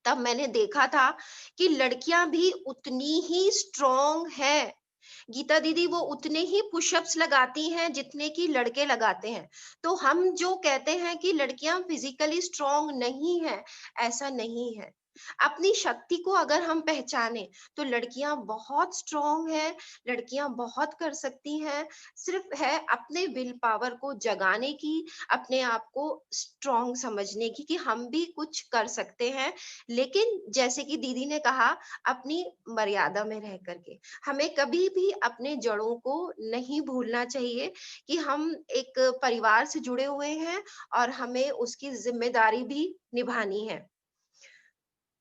तब मैंने देखा था कि लड़कियां भी उतनी ही स्ट्रांग हैं। गीता दीदी, वो उतने ही पुशअप्स लगाती हैं जितने कि लड़के लगाते हैं। तो हम जो कहते हैं कि लड़कियां फिजिकली स्ट्रांग नहीं है, ऐसा नहीं है। अपनी शक्ति को अगर हम पहचाने तो लड़कियां बहुत स्ट्रांग हैं, लड़कियां बहुत कर सकती हैं। सिर्फ है अपने विल पावर को जगाने की, अपने आप को स्ट्रांग समझने की कि हम भी कुछ कर सकते हैं। लेकिन जैसे कि दीदी ने कहा, अपनी मर्यादा में रह करके, हमें कभी भी अपने जड़ों को नहीं भूलना चाहिए कि हम एक परिवार से जुड़े हुए हैं और हमें उसकी जिम्मेदारी भी निभानी है।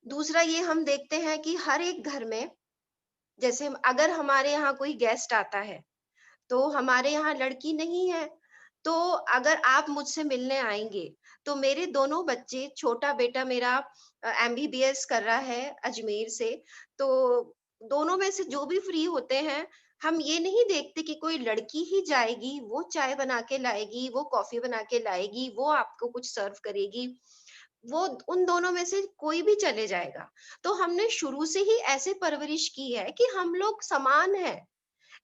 दूसरा ये हम देखते हैं कि हर एक घर में, जैसे अगर हमारे यहाँ कोई गेस्ट आता है तो हमारे यहाँ लड़की नहीं है, तो अगर आप मुझसे मिलने आएंगे तो मेरे दोनों बच्चे, छोटा बेटा मेरा एमबीबीएस कर रहा है अजमेर से, तो दोनों में से जो भी फ्री होते हैं, हम ये नहीं देखते कि कोई लड़की ही जाएगी, वो चाय बना के लाएगी, वो कॉफी बना के लाएगी, वो आपको कुछ सर्व करेगी, वो उन दोनों में से कोई भी चले जाएगा। तो हमने शुरू से ही ऐसे परवरिश की है कि हम लोग समान हैं।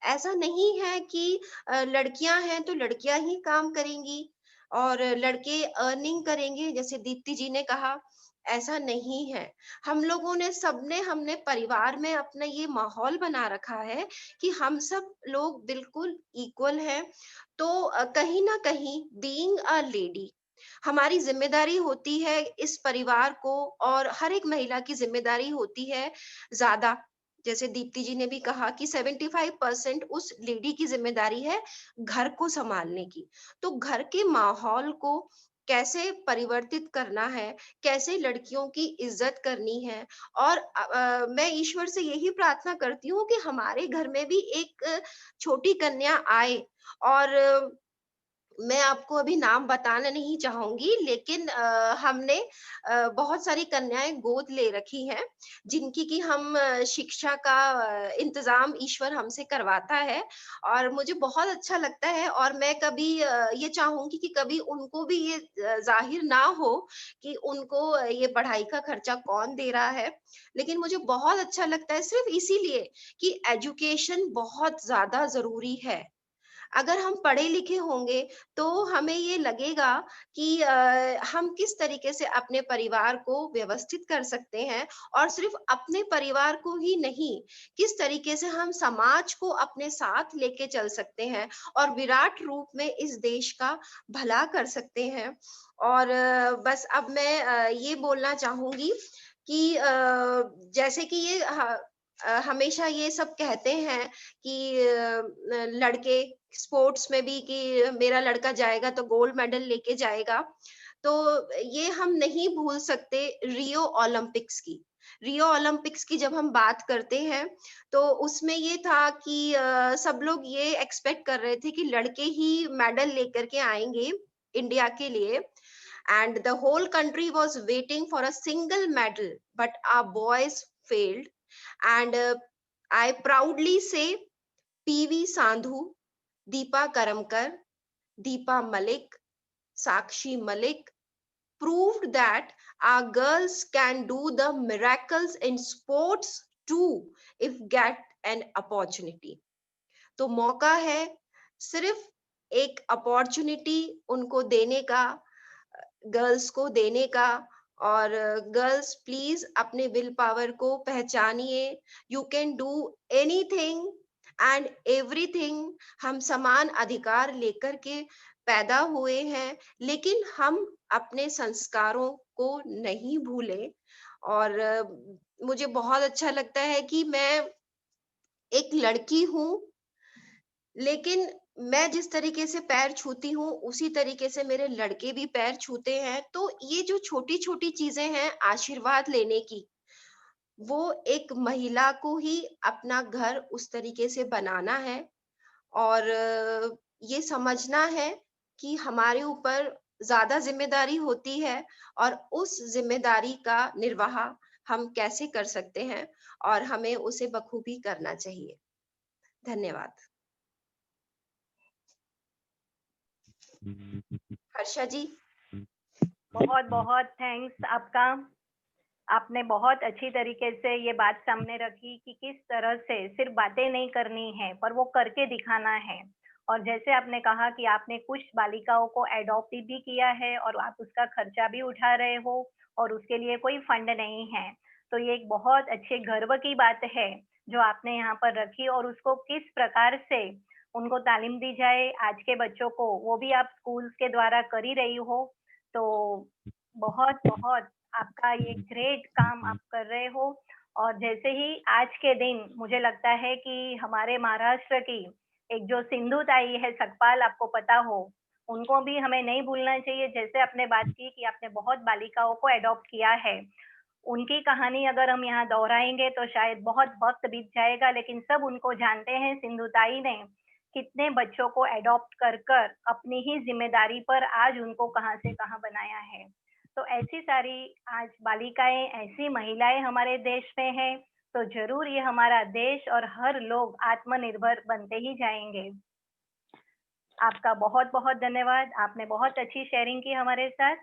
ऐसा नहीं है कि लड़कियां हैं तो लड़कियां ही काम करेंगी और लड़के अर्निंग करेंगे, जैसे दीप्ति जी ने कहा, ऐसा नहीं है। हम लोगों ने, सबने, हमने परिवार में अपना ये माहौल बना रखा है कि हम सब लोग बिल्कुल इक्वल हैं। तो कहीं ना कहीं बीइंग अ लेडी, हमारी जिम्मेदारी होती है इस परिवार को, और हर एक महिला की जिम्मेदारी होती है ज्यादा। जैसे दीप्ति जी ने भी कहा कि 75% उस लेडी की जिम्मेदारी है घर को संभालने की। तो घर के माहौल को कैसे परिवर्तित करना है, कैसे लड़कियों की इज्जत करनी है। और मैं ईश्वर से यही प्रार्थना करती हूँ कि हमारे घर में भी एक छोटी कन्या आए। और मैं आपको अभी नाम बताना नहीं चाहूंगी, लेकिन हमने बहुत सारी कन्याएं गोद ले रखी हैं, जिनकी कि हम शिक्षा का इंतजाम ईश्वर हमसे करवाता है। और मुझे बहुत अच्छा लगता है, और मैं कभी ये चाहूंगी कि कभी उनको भी ये जाहिर ना हो कि उनको ये पढ़ाई का खर्चा कौन दे रहा है। लेकिन मुझे बहुत अच्छा लगता है सिर्फ इसीलिए कि एजुकेशन बहुत ज्यादा जरूरी है। अगर हम पढ़े लिखे होंगे तो हमें ये लगेगा कि हम किस तरीके से अपने परिवार को व्यवस्थित कर सकते हैं, और सिर्फ अपने परिवार को ही नहीं, किस तरीके से हम समाज को अपने साथ लेके चल सकते हैं और विराट रूप में इस देश का भला कर सकते हैं। और बस अब मैं ये बोलना चाहूंगी कि जैसे कि ये हमेशा ये सब कहते हैं कि लड़के स्पोर्ट्स में भी कि मेरा लड़का जाएगा तो गोल्ड मेडल लेके जाएगा, तो ये हम नहीं भूल सकते रियो ओलंपिक्स की जब हम बात करते हैं तो उसमें ये था कि सब लोग ये एक्सपेक्ट कर रहे थे कि लड़के ही मेडल लेकर के आएंगे इंडिया के लिए, and the whole country was waiting for a single medal, but our boys failed. And I proudly say PV Sandhu, Deepa Karamkar, Deepa Malik, Sakshi Malik proved that our girls can do the miracles in sports too if get an opportunity. तो मौका है सिर्फ एक opportunity उनको देने का, girls को देने का। और गर्ल्स प्लीज अपने विल पावर को पहचानिए। You can do anything and everything. हम समान अधिकार लेकर के पैदा हुए हैं, लेकिन हम अपने संस्कारों को नहीं भूलें। और मुझे बहुत अच्छा लगता है कि मैं एक लड़की हूँ, लेकिन मैं जिस तरीके से पैर छूती हूँ उसी तरीके से मेरे लड़के भी पैर छूते हैं। तो ये जो छोटी छोटी चीजें हैं आशीर्वाद लेने की, वो एक महिला को ही अपना घर उस तरीके से बनाना है और ये समझना है कि हमारे ऊपर ज्यादा जिम्मेदारी होती है और उस जिम्मेदारी का निर्वाह हम कैसे कर सकते हैं और हमें उसे बखूबी करना चाहिए। धन्यवाद। हर्षा जी, बहुत बहुत थैंक्स आपका। आपने बहुत अच्छी तरीके से ये बात सामने रखी कि किस तरह से सिर्फ बातें नहीं करनी है पर वो करके दिखाना है। और जैसे आपने कहा कि आपने कुछ बालिकाओं को एडॉप्ट भी किया है और आप उसका खर्चा भी उठा रहे हो और उसके लिए कोई फंड नहीं है, तो ये एक बहुत अच्छे गर्व की बात है जो आपने यहाँ पर रखी। और उसको किस प्रकार से उनको तालीम दी जाए आज के बच्चों को, वो भी आप स्कूल्स के द्वारा कर ही रही हो। तो बहुत बहुत आपका ये ग्रेट काम आप कर रहे हो। और जैसे ही आज के दिन मुझे लगता है कि हमारे महाराष्ट्र की एक जो सिंधु ताई है सकपाल, आपको पता हो, उनको भी हमें नहीं भूलना चाहिए। जैसे आपने बात की कि आपने बहुत बालिकाओं को एडॉप्ट किया है, उनकी कहानी अगर हम यहाँ दोहराएंगे तो शायद बहुत वक्त बीत जाएगा, लेकिन सब उनको जानते हैं सिंधु ताई ने कितने बच्चों को एडॉप्ट कर कर अपनी ही जिम्मेदारी पर आज उनको कहाँ से कहाँ बनाया है। तो ऐसी सारी आज बालिकाएं, ऐसी महिलाएं हमारे देश में हैं, तो जरूर ये हमारा देश और हर लोग आत्मनिर्भर बनते ही जाएंगे। आपका बहुत बहुत धन्यवाद। आपने बहुत अच्छी शेयरिंग की हमारे साथ।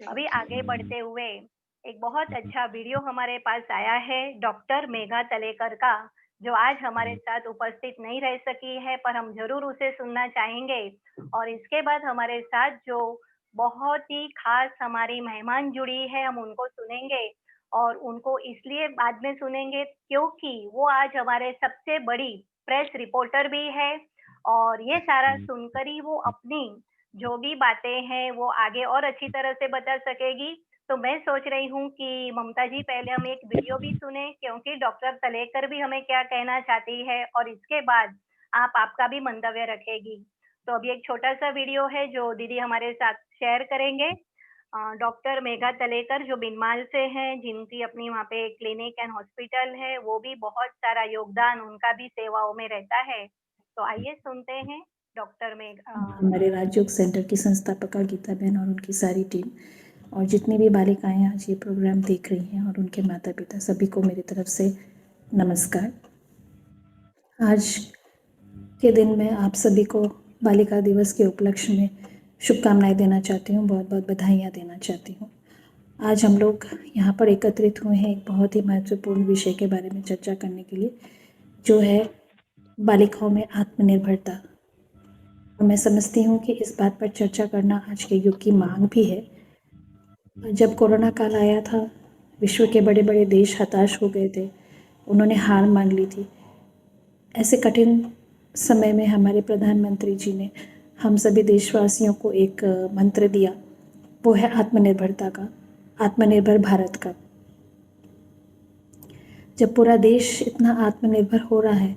अभी आगे बढ़ते हुए एक बहुत अच्छा वीडियो हमारे पास आया है डॉक्टर मेघा तलेकर का, जो आज हमारे साथ उपस्थित नहीं रह सकी है, पर हम जरूर उसे सुनना चाहेंगे। और इसके बाद हमारे साथ जो बहुत ही खास हमारी मेहमान जुड़ी है, हम उनको सुनेंगे। और उनको इसलिए बाद में सुनेंगे क्योंकि वो आज हमारे सबसे बड़ी प्रेस रिपोर्टर भी है, और ये सारा सुनकर ही वो अपनी जो भी बातें हैं वो आगे और अच्छी तरह से बता सकेगी। तो मैं सोच रही हूँ कि ममता जी पहले हम एक वीडियो भी सुने, क्योंकि डॉक्टर तलेकर भी हमें क्या कहना चाहती है, और इसके बाद आप आपका भी मंतव्य रखेगी। तो अभी एक छोटा सा वीडियो है जो दीदी हमारे साथ शेयर करेंगे। डॉक्टर मेघा तलेकर जो बिनमाल से हैं, जिनकी अपनी वहाँ पे क्लिनिक एंड हॉस्पिटल है, वो भी बहुत सारा योगदान उनका भी सेवाओं में रहता है। तो आइए सुनते हैं डॉक्टर मेघा। हमारे राजयोग सेंटर की संस्थापका गीता बहन और उनकी सारी टीम और जितनी भी बालिकाएं आज ये प्रोग्राम देख रही हैं और उनके माता पिता, सभी को मेरी तरफ से नमस्कार। आज के दिन मैं आप सभी को बालिका दिवस के उपलक्ष्य में शुभकामनाएं देना चाहती हूँ, बहुत बहुत बधाइयाँ देना चाहती हूँ। आज हम लोग यहाँ पर एकत्रित हुए हैं एक बहुत ही महत्वपूर्ण विषय के बारे में चर्चा करने के लिए, जो है बालिकाओं में आत्मनिर्भरता। मैं समझती हूँ कि इस बात पर चर्चा करना आज के युग की मांग भी है। जब कोरोना काल आया था, विश्व के बड़े बड़े देश हताश हो गए थे, उन्होंने हार मान ली थी। ऐसे कठिन समय में हमारे प्रधानमंत्री जी ने हम सभी देशवासियों को एक मंत्र दिया, वो है आत्मनिर्भरता का, आत्मनिर्भर भारत का। जब पूरा देश इतना आत्मनिर्भर हो रहा है,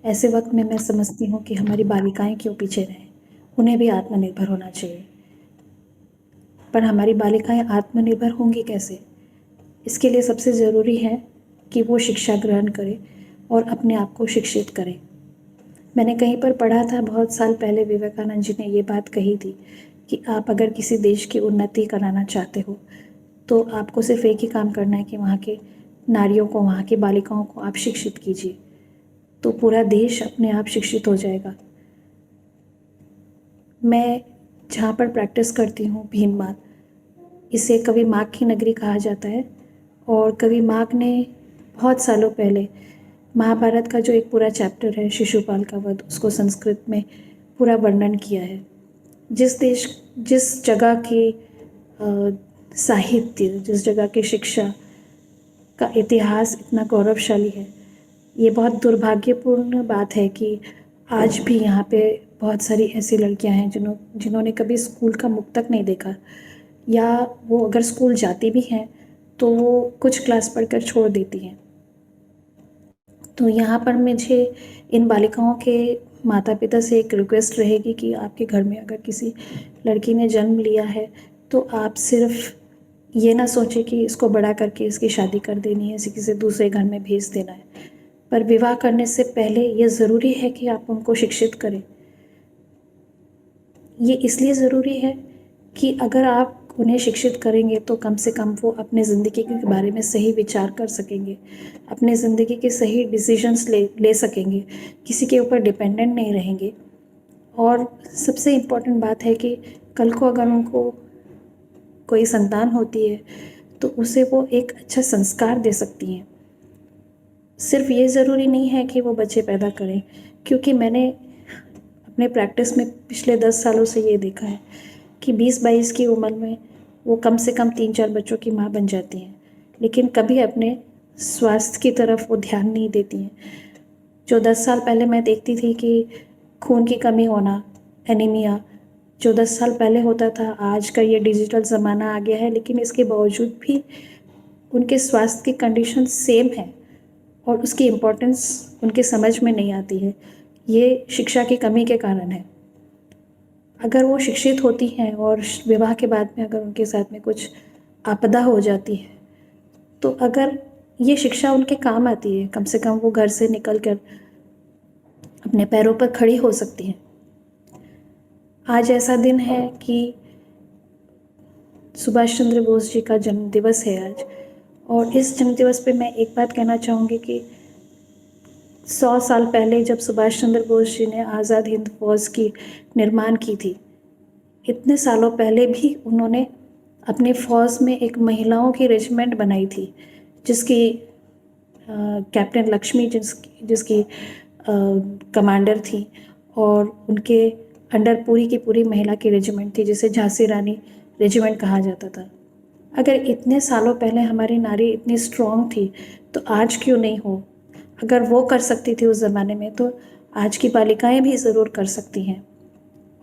ऐसे वक्त में मैं समझती हूँ कि हमारी बालिकाएं क्यों पीछे रहें, उन्हें भी आत्मनिर्भर होना चाहिए। पर हमारी बालिकाएं आत्मनिर्भर होंगी कैसे? इसके लिए सबसे ज़रूरी है कि वो शिक्षा ग्रहण करें और अपने आप को शिक्षित करें। मैंने कहीं पर पढ़ा था बहुत साल पहले, विवेकानंद जी ने ये बात कही थी कि आप अगर किसी देश की उन्नति कराना चाहते हो तो आपको सिर्फ एक ही काम करना है कि वहाँ के नारियों को, वहाँ की बालिकाओं को आप शिक्षित कीजिए, तो पूरा देश अपने आप शिक्षित हो जाएगा। मैं जहाँ पर प्रैक्टिस करती हूँ, भीनमाल, इसे कवि माघ की नगरी कहा जाता है। और कवि माघ ने बहुत सालों पहले महाभारत का जो एक पूरा चैप्टर है शिशुपाल का वध, उसको संस्कृत में पूरा वर्णन किया है। जिस जगह के साहित्य, जिस जगह की शिक्षा का इतिहास इतना गौरवशाली है, ये बहुत दुर्भाग्यपूर्ण बात है कि आज भी यहाँ पे बहुत सारी ऐसी लड़कियाँ हैं जिन्होंने कभी स्कूल का मुख तक नहीं देखा, या वो अगर स्कूल जाती भी हैं तो वो कुछ क्लास पढ़कर छोड़ देती हैं। तो यहाँ पर मुझे इन बालिकाओं के माता पिता से एक रिक्वेस्ट रहेगी कि आपके घर में अगर किसी लड़की ने जन्म लिया है तो आप सिर्फ ये ना सोचें कि इसको बड़ा करके इसकी शादी कर देनी है, किसी दूसरे घर में भेज देना है, पर विवाह करने से पहले ये ज़रूरी है कि आप उनको शिक्षित करें। ये इसलिए ज़रूरी है कि अगर आप उन्हें शिक्षित करेंगे तो कम से कम वो अपने ज़िंदगी के बारे में सही विचार कर सकेंगे, अपने ज़िंदगी के सही डिसीजंस ले सकेंगे, किसी के ऊपर डिपेंडेंट नहीं रहेंगे। और सबसे इम्पोर्टेंट बात है कि कल को अगर उनको कोई संतान होती है तो उसे वो एक अच्छा संस्कार दे सकती हैं। सिर्फ ये ज़रूरी नहीं है कि वो बच्चे पैदा करें, क्योंकि मैंने अपने प्रैक्टिस में पिछले 10 सालों से ये देखा है कि 20-22 की उम्र में वो कम से कम 3-4 बच्चों की माँ बन जाती हैं, लेकिन कभी अपने स्वास्थ्य की तरफ वो ध्यान नहीं देती हैं। जो 10 साल पहले मैं देखती थी कि खून की कमी होना, एनीमिया, जो 10 साल पहले होता था, आज का ये डिजिटल ज़माना आ गया है, लेकिन इसके बावजूद भी उनके स्वास्थ्य की कंडीशन सेम है और उसकी इम्पोर्टेंस उनके समझ में नहीं आती है। ये शिक्षा की कमी के कारण है। अगर वो शिक्षित होती हैं और विवाह के बाद में अगर उनके साथ में कुछ आपदा हो जाती है तो अगर ये शिक्षा उनके काम आती है, कम से कम वो घर से निकल कर अपने पैरों पर खड़ी हो सकती हैं। आज ऐसा दिन है कि सुभाष चंद्र बोस जी का जन्म दिवस है आज, और इस जन्म दिवस पे मैं एक बात कहना चाहूँगी कि 100 साल पहले जब सुभाष चंद्र बोस जी ने आज़ाद हिंद फौज की निर्माण की थी, इतने सालों पहले भी उन्होंने अपने फौज में एक महिलाओं की रेजिमेंट बनाई थी, जिसकी कैप्टन लक्ष्मी जिसकी कमांडर थी, और उनके अंडर पूरी की पूरी महिला की रेजिमेंट थी, जिसे झांसी रानी रेजिमेंट कहा जाता था। अगर इतने सालों पहले हमारी नारी इतनी स्ट्रॉन्ग थी तो आज क्यों नहीं हो? अगर वो कर सकती थी उस ज़माने में तो आज की बालिकाएं भी ज़रूर कर सकती हैं।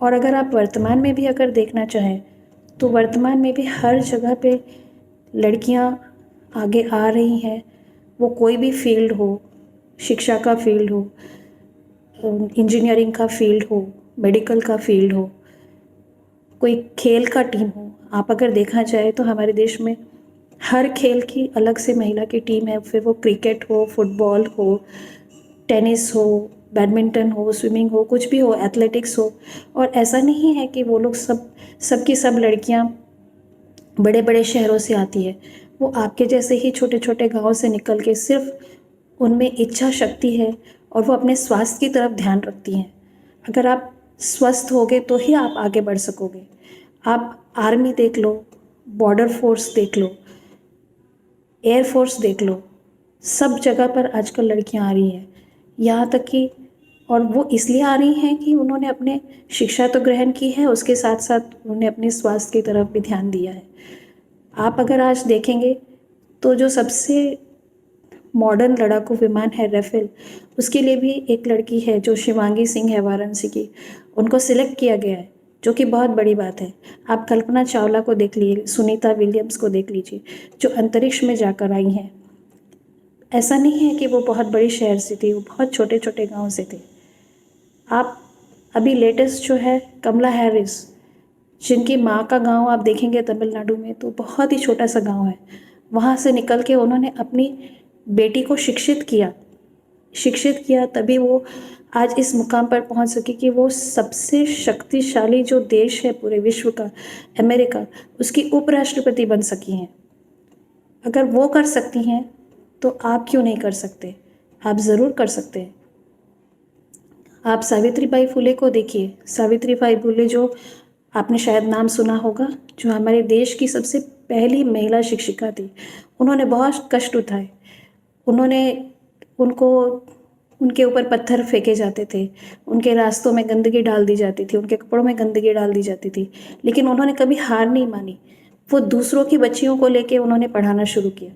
और अगर आप वर्तमान में भी अगर देखना चाहें तो वर्तमान में भी हर जगह पे लड़कियां आगे आ रही हैं, वो कोई भी फील्ड हो, शिक्षा का फील्ड हो, इंजीनियरिंग का फील्ड हो, मेडिकल का फील्ड हो, कोई खेल का टीम हो। आप अगर देखा जाए तो हमारे देश में हर खेल की अलग से महिला की टीम है, फिर वो क्रिकेट हो, फुटबॉल हो, टेनिस हो, बैडमिंटन हो, स्विमिंग हो, कुछ भी हो, एथलेटिक्स हो। और ऐसा नहीं है कि वो लोग सब की सब लड़कियां बड़े बड़े शहरों से आती है, वो आपके जैसे ही छोटे छोटे गाँव से निकल के सिर्फ उनमें इच्छा शक्ति है और वो अपने स्वास्थ्य की तरफ ध्यान रखती हैं। अगर आप स्वस्थ होगे तो ही आप आगे बढ़ सकोगे। आप आर्मी देख लो, बॉर्डर फोर्स देख लो, एयर फोर्स देख लो, सब जगह पर आजकल लड़कियां आ रही हैं। यहाँ तक कि और वो इसलिए आ रही हैं कि उन्होंने अपने शिक्षा तो ग्रहण की है, उसके साथ साथ उन्होंने अपने स्वास्थ्य की तरफ भी ध्यान दिया है। आप अगर आज देखेंगे तो जो सबसे मॉडर्न लड़ाकू विमान है राफेल, उसके लिए भी एक लड़की है जो शिवांगी सिंह है वाराणसी की, उनको सिलेक्ट किया गया है, जो कि बहुत बड़ी बात है। आप कल्पना चावला को देख लीजिए, सुनीता विलियम्स को देख लीजिए, जो अंतरिक्ष में जाकर आई हैं। ऐसा नहीं है कि वो बहुत बड़ी शहर से थी, वो बहुत छोटे छोटे गांव से थे। आप अभी लेटेस्ट जो है कमला हैरिस, जिनकी माँ का गांव आप देखेंगे तमिलनाडु में तो बहुत ही छोटा सा गांव है, वहाँ से निकल के उन्होंने अपनी बेटी को शिक्षित किया, तभी वो आज इस मुकाम पर पहुंच सकी कि वो सबसे शक्तिशाली जो देश है पूरे विश्व का, अमेरिका, उसकी उपराष्ट्रपति बन सकी हैं। अगर वो कर सकती हैं तो आप क्यों नहीं कर सकते? आप ज़रूर कर सकते हैं। आप सावित्रीबाई फुले को देखिए, सावित्रीबाई फुले जो आपने शायद नाम सुना होगा, जो हमारे देश की सबसे पहली महिला शिक्षिका थी। उन्होंने बहुत कष्ट उठाए, उनके ऊपर पत्थर फेंके जाते थे, उनके रास्तों में गंदगी डाल दी जाती थी, उनके कपड़ों में गंदगी डाल दी जाती थी, लेकिन उन्होंने कभी हार नहीं मानी। वो दूसरों की बच्चियों को लेके उन्होंने पढ़ाना शुरू किया।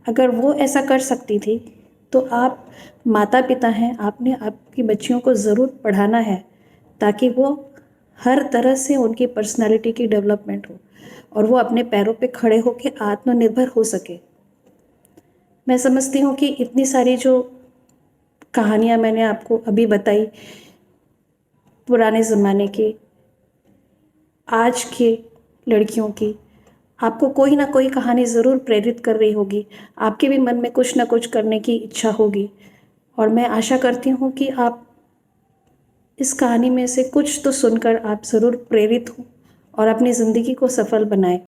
अगर वो ऐसा कर सकती थी तो आप माता पिता हैं, आपने आपकी बच्चियों को ज़रूर पढ़ाना है ताकि वो हर तरह से उनकी पर्सनालिटी की डेवलपमेंट हो और वो अपने पैरों पे खड़े होकर आत्मनिर्भर हो सके। मैं समझती हूँ कि इतनी सारी जो कहानियाँ मैंने आपको अभी बताई, पुराने ज़माने की, आज के लड़कियों की, आपको कोई ना कोई कहानी ज़रूर प्रेरित कर रही होगी। आपके भी मन में कुछ ना कुछ करने की इच्छा होगी और मैं आशा करती हूँ कि आप इस कहानी में से कुछ तो सुनकर आप ज़रूर प्रेरित हों और अपनी ज़िंदगी को सफल बनाएं।